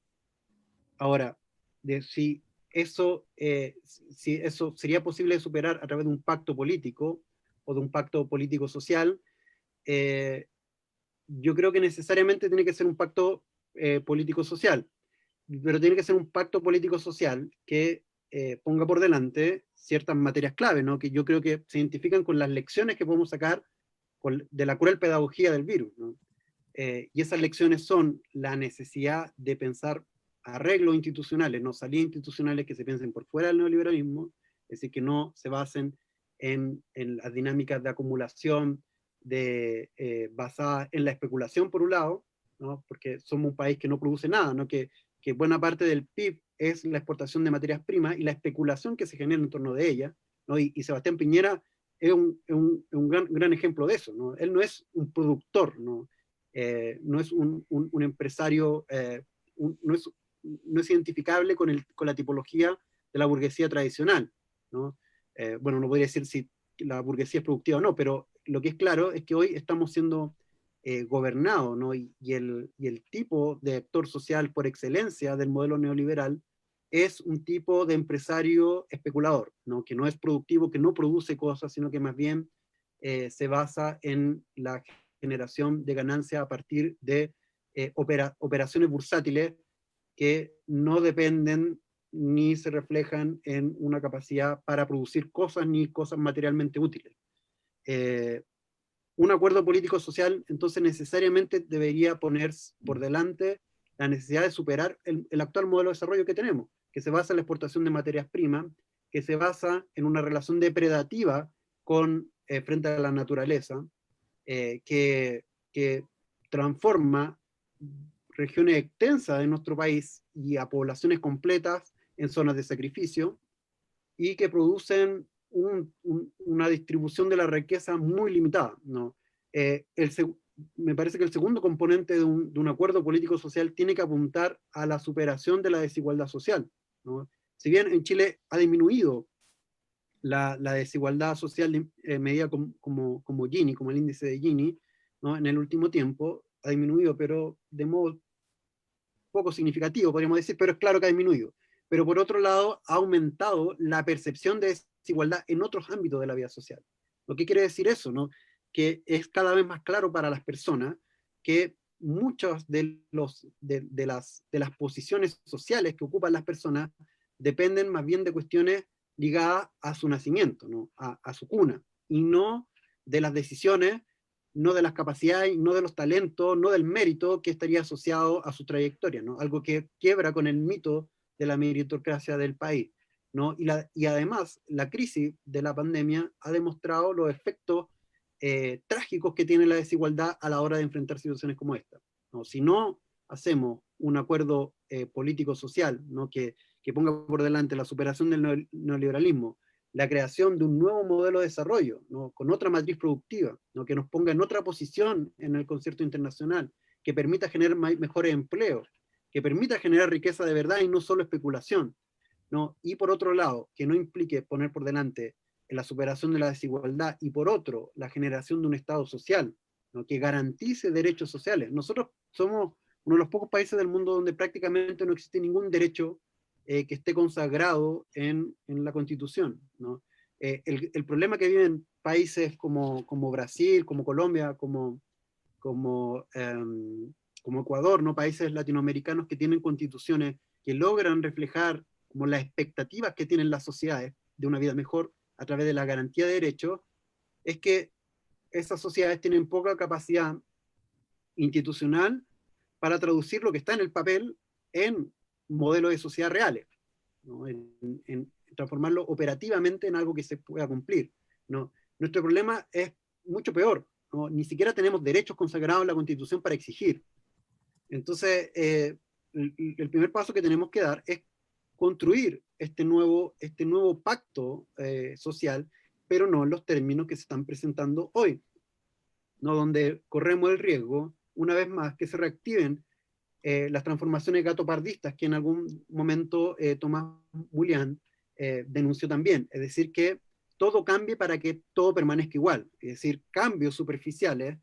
Ahora, si eso sería posible de superar a través de un pacto político o de un pacto político-social, yo creo que necesariamente tiene que ser un pacto político-social, pero tiene que ser un pacto político-social que ponga por delante ciertas materias clave, ¿no? Que yo creo que se identifican con las lecciones que podemos sacar de la cruel pedagogía del virus, ¿no? Y esas lecciones son la necesidad de pensar arreglos institucionales, no salidas institucionales que se piensen por fuera del neoliberalismo, es decir, que no se basen en las dinámicas de acumulación basadas en la especulación por un lado, ¿no? Porque somos un país que no produce nada, ¿no? Que buena parte del PIB es la exportación de materias primas y la especulación que se genera en torno de ella, ¿no? Y Sebastián Piñera es un gran ejemplo de eso, ¿no? Él no es un productor, ¿no? No es un empresario, no es identificable con la tipología de la burguesía tradicional, ¿no? Bueno, no podría decir si la burguesía es productiva o no, pero lo que es claro es que hoy estamos siendo gobernados, ¿no? Y el tipo de actor social por excelencia del modelo neoliberal es un tipo de empresario especulador, ¿no? Que no es productivo, que no produce cosas, sino que más bien se basa en la generación de ganancias a partir de operaciones bursátiles que no dependen ni se reflejan en una capacidad para producir cosas ni cosas materialmente útiles. Eh, un acuerdo político-social entonces necesariamente debería poner por delante la necesidad de superar el actual modelo de desarrollo que tenemos, que se basa en la exportación de materias primas, que se basa en una relación depredativa frente a la naturaleza, que transforma regiones extensas de nuestro país y a poblaciones completas en zonas de sacrificio, y que producen una distribución de la riqueza muy limitada, ¿no? Eh, el, Me parece que el segundo componente de un acuerdo político-social tiene que apuntar a la superación de la desigualdad social, ¿no? Si bien en Chile ha disminuido la desigualdad social medida como Gini, como el índice de Gini, ¿no? En el último tiempo ha disminuido, pero de modo poco significativo, podríamos decir, pero es claro que ha disminuido. Pero por otro lado, ha aumentado la percepción de desigualdad en otros ámbitos de la vida social. ¿Lo que quiere decir eso? ¿No? Que es cada vez más claro para las personas que muchas de las posiciones sociales que ocupan las personas dependen más bien de cuestiones ligadas a su nacimiento, ¿no? A su cuna, y no de las decisiones, no de las capacidades, no de los talentos, no del mérito que estaría asociado a su trayectoria, ¿no? Algo que quiebra con el mito de la meritocracia del país, ¿no? Y además, la crisis de la pandemia ha demostrado los efectos trágicos que tiene la desigualdad a la hora de enfrentar situaciones como esta, ¿no? Si no hacemos un acuerdo político-social, ¿no? Que ponga por delante la superación del neoliberalismo, la creación de un nuevo modelo de desarrollo, ¿no? Con otra matriz productiva, ¿no? Que nos ponga en otra posición en el concierto internacional, que permita generar mejores empleos, que permita generar riqueza de verdad y no solo especulación, ¿no? Y por otro lado, que no implique poner por delante la superación de la desigualdad y por otro, la generación de un Estado social, ¿no? Que garantice derechos sociales. Nosotros somos uno de los pocos países del mundo donde prácticamente no existe ningún derecho que esté consagrado en la Constitución, ¿no? El problema que viven países como Brasil, como Colombia, como, como Ecuador, ¿no? Países latinoamericanos que tienen constituciones que logran reflejar como las expectativas que tienen las sociedades de una vida mejor a través de la garantía de derechos, es que esas sociedades tienen poca capacidad institucional para traducir lo que está en el papel en modelos de sociedad reales, ¿no? En transformarlo operativamente en algo que se pueda cumplir, ¿no? Nuestro problema es mucho peor, ¿no? Ni siquiera tenemos derechos consagrados en la Constitución para exigir. Entonces, el primer paso que tenemos que dar es construir este nuevo pacto social, pero no en los términos que se están presentando hoy, ¿no? Donde corremos el riesgo, una vez más, que se reactiven las transformaciones gatopardistas que en algún momento Tomás Julián denunció también, es decir, que todo cambie para que todo permanezca igual, es decir, cambios superficiales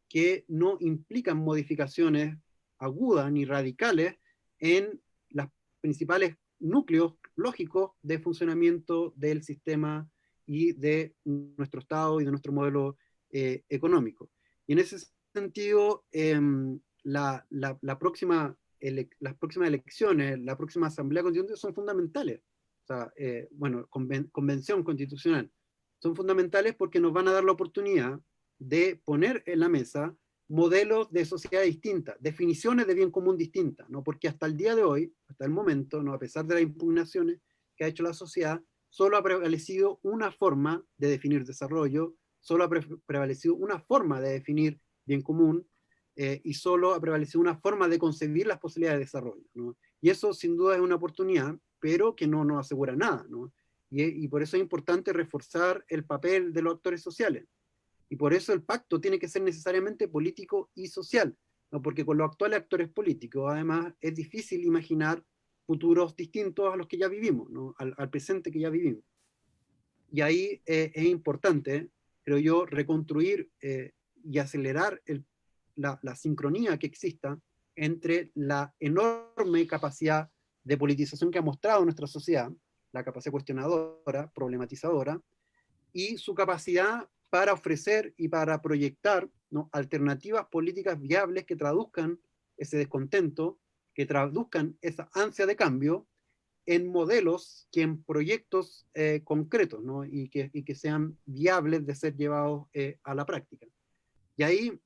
que no implican modificaciones agudas ni radicales en los principales núcleos lógicos de funcionamiento del sistema y de nuestro Estado y de nuestro modelo económico. Y en ese sentido, las próximas elecciones, la próxima Asamblea Constituyente son fundamentales. O sea, bueno, convención constitucional. Son fundamentales porque nos van a dar la oportunidad de poner en la mesa modelos de sociedad distintas, definiciones de bien común distintas, ¿no? Porque hasta el día de hoy, hasta el momento, ¿no? A pesar de las impugnaciones que ha hecho la sociedad, solo ha prevalecido una forma de definir desarrollo, solo ha prevalecido una forma de definir bien común, y solo ha prevalecido una forma de concebir las posibilidades de desarrollo, ¿no? Y eso sin duda es una oportunidad, pero que no nos asegura nada, ¿no? Y por eso es importante reforzar el papel de los actores sociales. Y por eso el pacto tiene que ser necesariamente político y social, ¿no? Porque con los actuales actores políticos, además, es difícil imaginar futuros distintos a los que ya vivimos, ¿no? Al presente que ya vivimos. Y ahí es importante creo yo, reconstruir y acelerar la sincronía que exista entre la enorme capacidad de politización que ha mostrado nuestra sociedad, la capacidad cuestionadora, problematizadora, y su capacidad para ofrecer y para proyectar, ¿no?, alternativas políticas viables que traduzcan ese descontento, que traduzcan esa ansia de cambio en modelos, que en proyectos concretos, ¿no?, y que sean viables de ser llevados a la práctica. Y ahí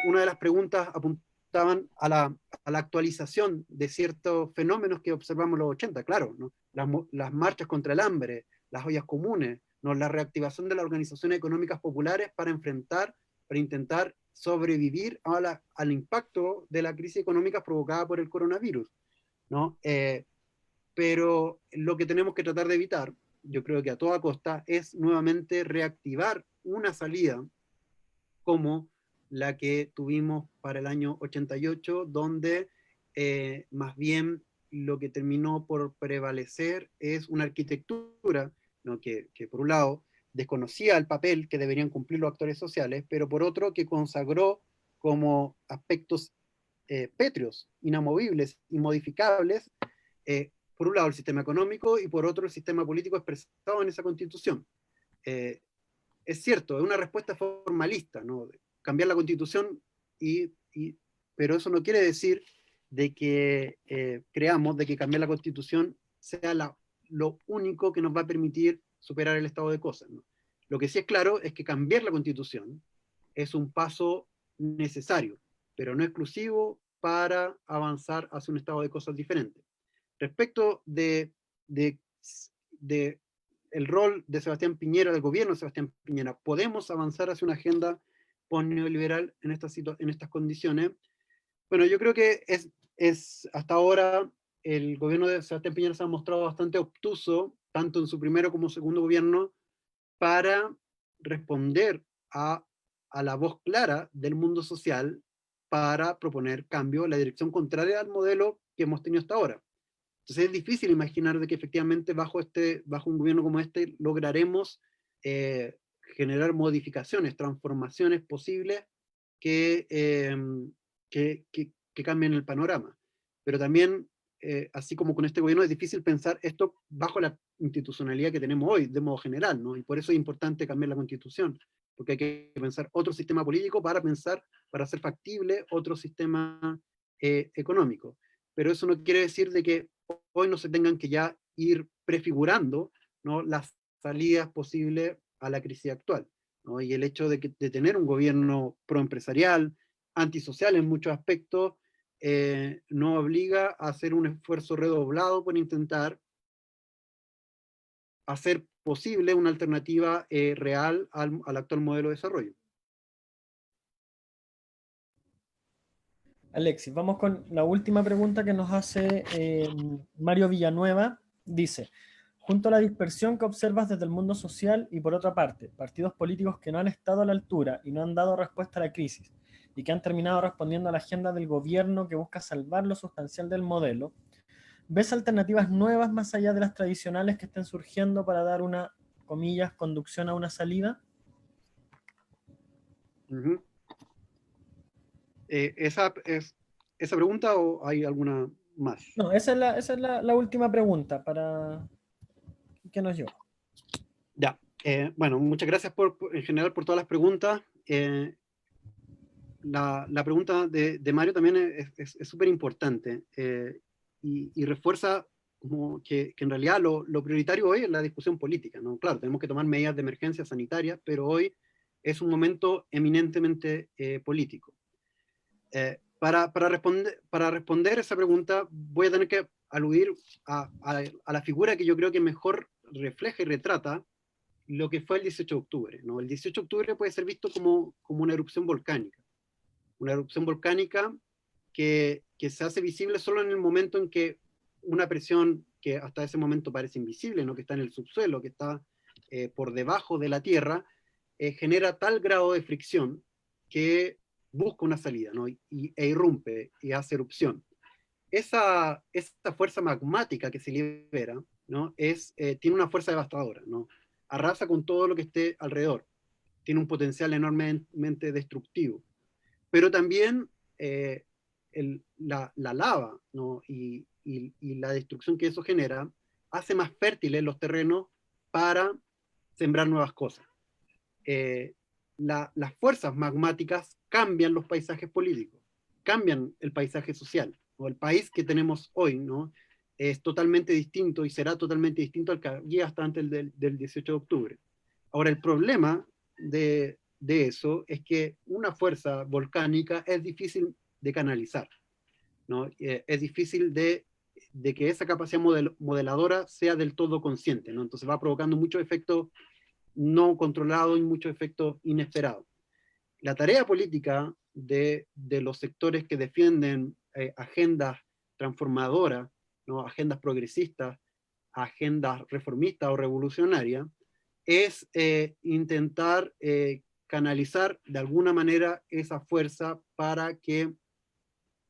una de las preguntas apuntaban a la actualización de ciertos fenómenos que observamos en los 80, claro, ¿no? Las marchas contra el hambre, las ollas comunes, ¿no?, la reactivación de las organizaciones económicas populares para enfrentar, para intentar sobrevivir al impacto de la crisis económica provocada por el coronavirus, ¿no? Pero lo que tenemos que tratar de evitar, yo creo que a toda costa, es nuevamente reactivar una salida como la que tuvimos para el año 88, donde más bien lo que terminó por prevalecer es una arquitectura, ¿no?, que por un lado desconocía el papel que deberían cumplir los actores sociales, pero por otro que consagró como aspectos pétreos, inamovibles, inmodificables, por un lado el sistema económico y por otro el sistema político expresado en esa constitución. Eh, es cierto, es una respuesta formalista, ¿no? Cambiar la constitución, pero eso no quiere decir de que creamos de que cambiar la constitución sea lo único que nos va a permitir superar el estado de cosas, ¿no? Lo que sí es claro es que cambiar la constitución es un paso necesario, pero no exclusivo para avanzar hacia un estado de cosas diferente. Respecto de, de el rol de Sebastián Piñera, del gobierno de Sebastián Piñera, ¿podemos avanzar hacia una agenda post-neoliberal en estas condiciones? Bueno, yo creo que hasta ahora el gobierno de Sebastián Piñera se ha mostrado bastante obtuso, tanto en su primero como segundo gobierno, para responder a la voz clara del mundo social para proponer cambio en la dirección contraria al modelo que hemos tenido hasta ahora. Entonces es difícil imaginar de que efectivamente bajo un gobierno como este lograremos generar modificaciones, transformaciones posibles que, que cambien el panorama. Pero también, así como con este gobierno, es difícil pensar esto bajo la institucionalidad que tenemos hoy, de modo general, ¿no? Y por eso es importante cambiar la constitución, porque hay que pensar otro sistema político para hacer factible otro sistema económico. Pero eso no quiere decir de que hoy no se tengan que ya ir prefigurando, ¿no?, las salidas posibles a la crisis actual, ¿no? Y el hecho de tener un gobierno proempresarial, antisocial en muchos aspectos, nos obliga a hacer un esfuerzo redoblado por intentar hacer posible una alternativa real al actual modelo de desarrollo. Alexis, vamos con la última pregunta que nos hace Mario Villanueva. Dice, junto a la dispersión que observas desde el mundo social y por otra parte, partidos políticos que no han estado a la altura y no han dado respuesta a la crisis y que han terminado respondiendo a la agenda del gobierno que busca salvar lo sustancial del modelo, ¿ves alternativas nuevas más allá de las tradicionales que estén surgiendo para dar una, comillas, conducción a una salida? Uh-huh. ¿Esa pregunta o hay alguna más? No, esa es la última pregunta para que nos lleve. Ya, bueno, muchas gracias en general por todas las preguntas. La pregunta de Mario también es súper importante y refuerza como que en realidad lo prioritario hoy es la discusión política, ¿no? Claro, tenemos que tomar medidas de emergencia sanitaria, pero hoy es un momento eminentemente político. Para responder esa pregunta voy a tener que aludir a la figura que yo creo que mejor refleja y retrata lo que fue el 18 de octubre, ¿no? El 18 de octubre puede ser visto como una erupción volcánica. Una erupción volcánica que se hace visible solo en el momento en que una presión que hasta ese momento parece invisible, ¿no?, que está en el subsuelo, que está por debajo de la Tierra, genera tal grado de fricción que busca una salida, ¿no?, e irrumpe y hace erupción. Esa fuerza magmática que se libera, ¿no?, tiene una fuerza devastadora, ¿no? Arrasa con todo lo que esté alrededor. tiene un potencial enormemente destructivo. Pero también la lava, ¿no? y la destrucción que eso genera hace más fértiles los terrenos para sembrar nuevas cosas. Las fuerzas magmáticas cambian los paisajes políticos, cambian el paisaje social, o el país que tenemos hoy, ¿no? Es totalmente distinto y será totalmente distinto al que había hasta antes del 18 de octubre. Ahora, el problema de eso es que una fuerza volcánica es difícil de canalizar, ¿no? Es difícil de que esa capacidad modeladora sea del todo consciente, ¿no? Entonces va provocando muchos efectos no controlados y muchos efectos inesperados. La tarea política de los sectores que defienden agendas transformadoras, ¿no? Agendas progresistas, agendas reformistas o revolucionarias, es intentar canalizar de alguna manera esa fuerza para que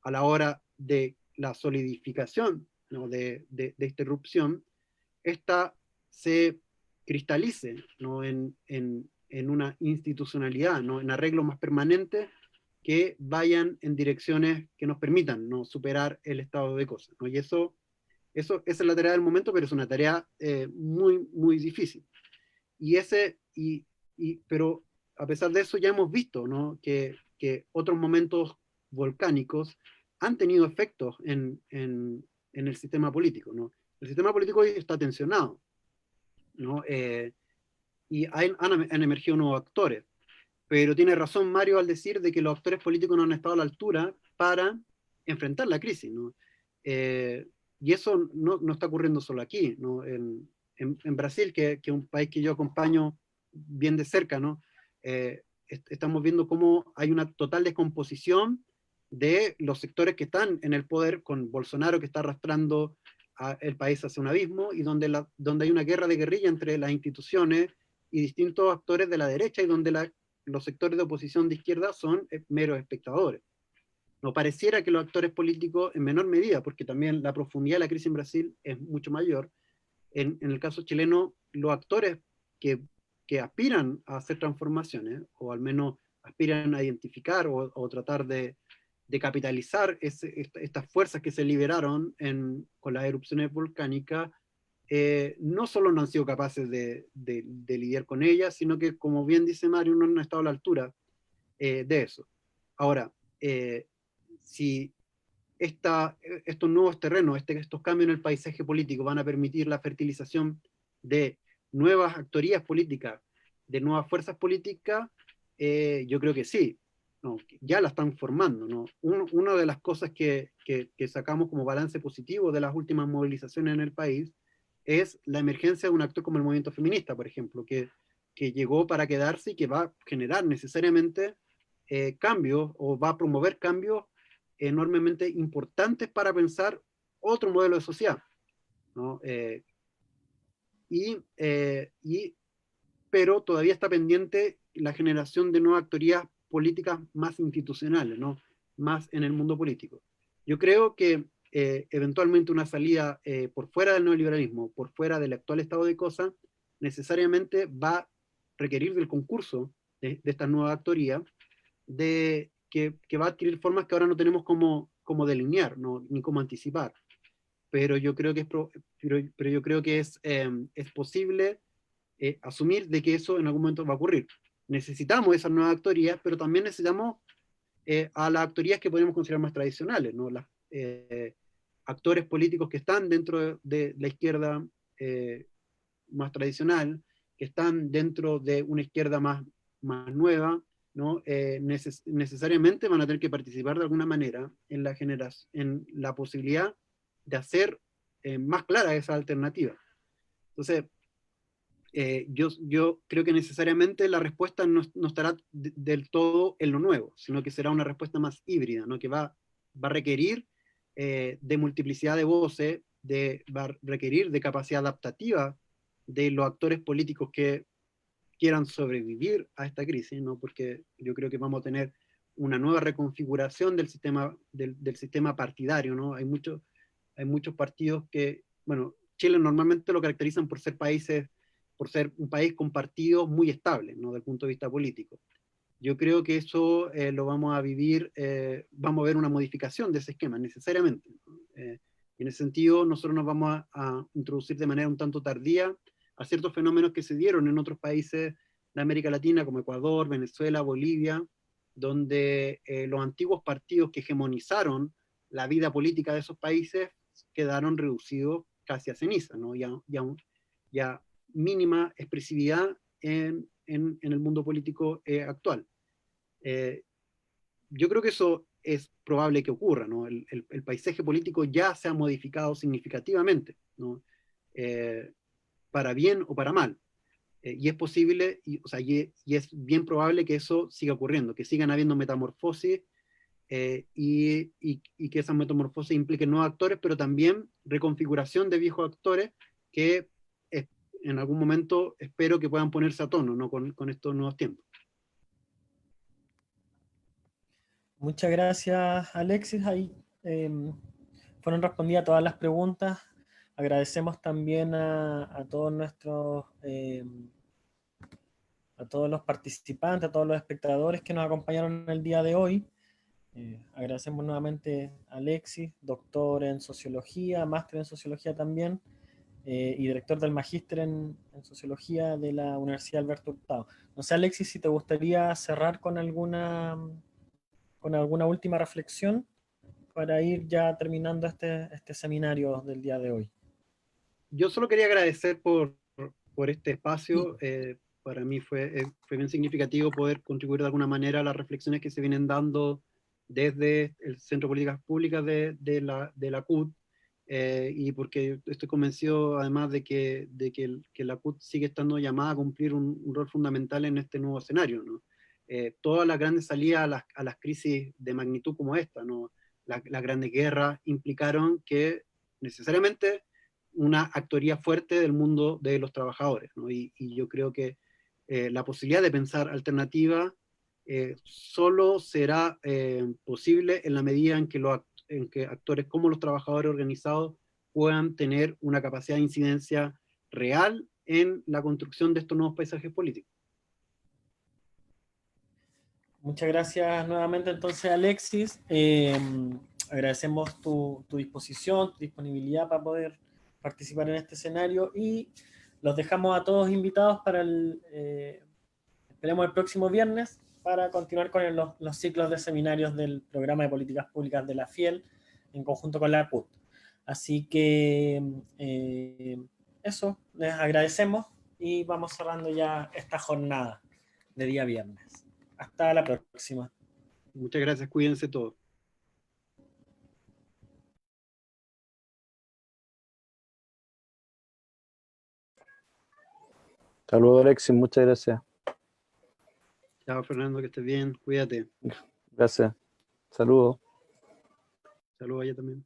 a la hora de la solidificación, ¿no? de esta erupción, esta se cristalice, ¿no? en una institucionalidad, ¿no? en arreglos más permanentes que vayan en direcciones que nos permitan, ¿no? superar el estado de cosas, ¿no? Y esa es la tarea del momento, pero es una tarea muy, muy difícil. Pero a pesar de eso ya hemos visto, ¿no? que otros momentos volcánicos han tenido efectos en el sistema político, ¿no? El sistema político hoy está tensionado, ¿no? Y han emergido nuevos actores, pero tiene razón Mario al decir de que los actores políticos no han estado a la altura para enfrentar la crisis, ¿no? Y eso no está ocurriendo solo aquí, ¿no? En Brasil, que es un país que yo acompaño bien de cerca, ¿no? Estamos viendo cómo hay una total descomposición de los sectores que están en el poder, con Bolsonaro que está arrastrando el país hacia un abismo, y donde hay una guerra de guerrilla entre las instituciones y distintos actores de la derecha, y donde los sectores de oposición de izquierda son meros espectadores. No pareciera que los actores políticos, en menor medida, porque también la profundidad de la crisis en Brasil es mucho mayor, en el caso chileno, los actores que aspiran a hacer transformaciones, o al menos aspiran a identificar o tratar de capitalizar estas fuerzas que se liberaron con las erupciones volcánicas, no solo no han sido capaces de lidiar con ellas, sino que, como bien dice Mario, no han estado a la altura de eso. Ahora, si estos nuevos terrenos, estos cambios en el paisaje político van a permitir la fertilización de nuevas actorías políticas, de nuevas fuerzas políticas, yo creo que sí, ¿no? Ya la están formando, ¿no? Una de las cosas que sacamos como balance positivo de las últimas movilizaciones en el país es la emergencia de un actor como el movimiento feminista, por ejemplo, que llegó para quedarse y que va a generar necesariamente cambios, o va a promover cambios enormemente importantes para pensar otro modelo de sociedad, ¿no? Pero todavía está pendiente la generación de nuevas actorías políticas más institucionales, ¿no? Más en el mundo político. Yo creo que eventualmente una salida por fuera del neoliberalismo, por fuera del actual estado de cosas, necesariamente va a requerir del concurso de esta nueva actoría, que va a adquirir formas que ahora no tenemos como delinear, ¿no? Ni como anticipar. Pero yo creo que pero yo creo que es posible asumir de que eso en algún momento va a ocurrir. Necesitamos esas nuevas actorías, pero también necesitamos a las actorías que podemos considerar más tradicionales, ¿no? Actores políticos que están dentro de la izquierda más tradicional, que están dentro de una izquierda más nueva, ¿no? Necesariamente van a tener que participar de alguna manera en la posibilidad de hacer más clara esa alternativa. Entonces, yo creo que necesariamente la respuesta no estará del todo en lo nuevo, sino que será una respuesta más híbrida, ¿no? Que va a requerir de multiplicidad de voces, va a requerir de capacidad adaptativa de los actores políticos que quieran sobrevivir a esta crisis, ¿no? Porque yo creo que vamos a tener una nueva reconfiguración del sistema partidario, ¿no? Hay muchos partidos que, bueno, Chile normalmente lo caracterizan por ser países por ser un país con partidos muy estables, ¿no? Desde el punto de vista político. Yo creo que eso lo vamos a vivir, vamos a ver una modificación de ese esquema necesariamente, ¿no? En ese sentido, nosotros nos vamos a introducir de manera un tanto tardía a ciertos fenómenos que se dieron en otros países de América Latina, como Ecuador, Venezuela, Bolivia, donde los antiguos partidos que hegemonizaron la vida política de esos países quedaron reducidos casi a ceniza, ¿no? Ya mínima expresividad en el mundo político actual. Yo creo que eso es probable que ocurra, ¿no? El paisaje político ya se ha modificado significativamente, ¿no? Para bien o para mal. Y es posible, o sea, y es bien probable que eso siga ocurriendo, que sigan habiendo metamorfosis y que esas metamorfosis impliquen nuevos actores, pero también reconfiguración de viejos actores que en algún momento espero que puedan ponerse a tono, ¿no? con estos nuevos tiempos. Muchas gracias, Alexis. Ahí fueron respondidas todas las preguntas. Agradecemos también a todos nuestros, a todos los participantes, a todos los espectadores que nos acompañaron el día de hoy. Agradecemos nuevamente a Alexis, doctor en sociología, máster en sociología también, y director del magíster en sociología de la Universidad Alberto Hurtado. No sé, Alexis, si te gustaría cerrar con alguna última reflexión para ir ya terminando este seminario del día de hoy. Yo solo quería agradecer por este espacio. Para mí fue bien significativo poder contribuir de alguna manera a las reflexiones que se vienen dando desde el Centro de Políticas Públicas de la CUT, y porque estoy convencido además de que la CUT sigue estando llamada a cumplir un rol fundamental en este nuevo escenario, ¿no? Todas las grandes salidas a las crisis de magnitud como esta, ¿no? Las grandes guerras implicaron que necesariamente una actoría fuerte del mundo de los trabajadores, ¿no? Y yo creo que la posibilidad de pensar alternativa solo será posible en la medida en que actores como los trabajadores organizados puedan tener una capacidad de incidencia real en la construcción de estos nuevos paisajes políticos. Muchas gracias nuevamente entonces, Alexis. Agradecemos tu disposición, tu disponibilidad para poder participar en este escenario y los dejamos a todos invitados para esperemos el próximo viernes para continuar con los ciclos de seminarios del programa de políticas públicas de la FIEL en conjunto con la CUT. Así que eso, les agradecemos y vamos cerrando ya esta jornada de día viernes. Hasta la próxima. Muchas gracias, cuídense todos. Saludos, Alexis, muchas gracias. Chao, Fernando, que estés bien, cuídate. Gracias. Saludos. Saludos a ella también.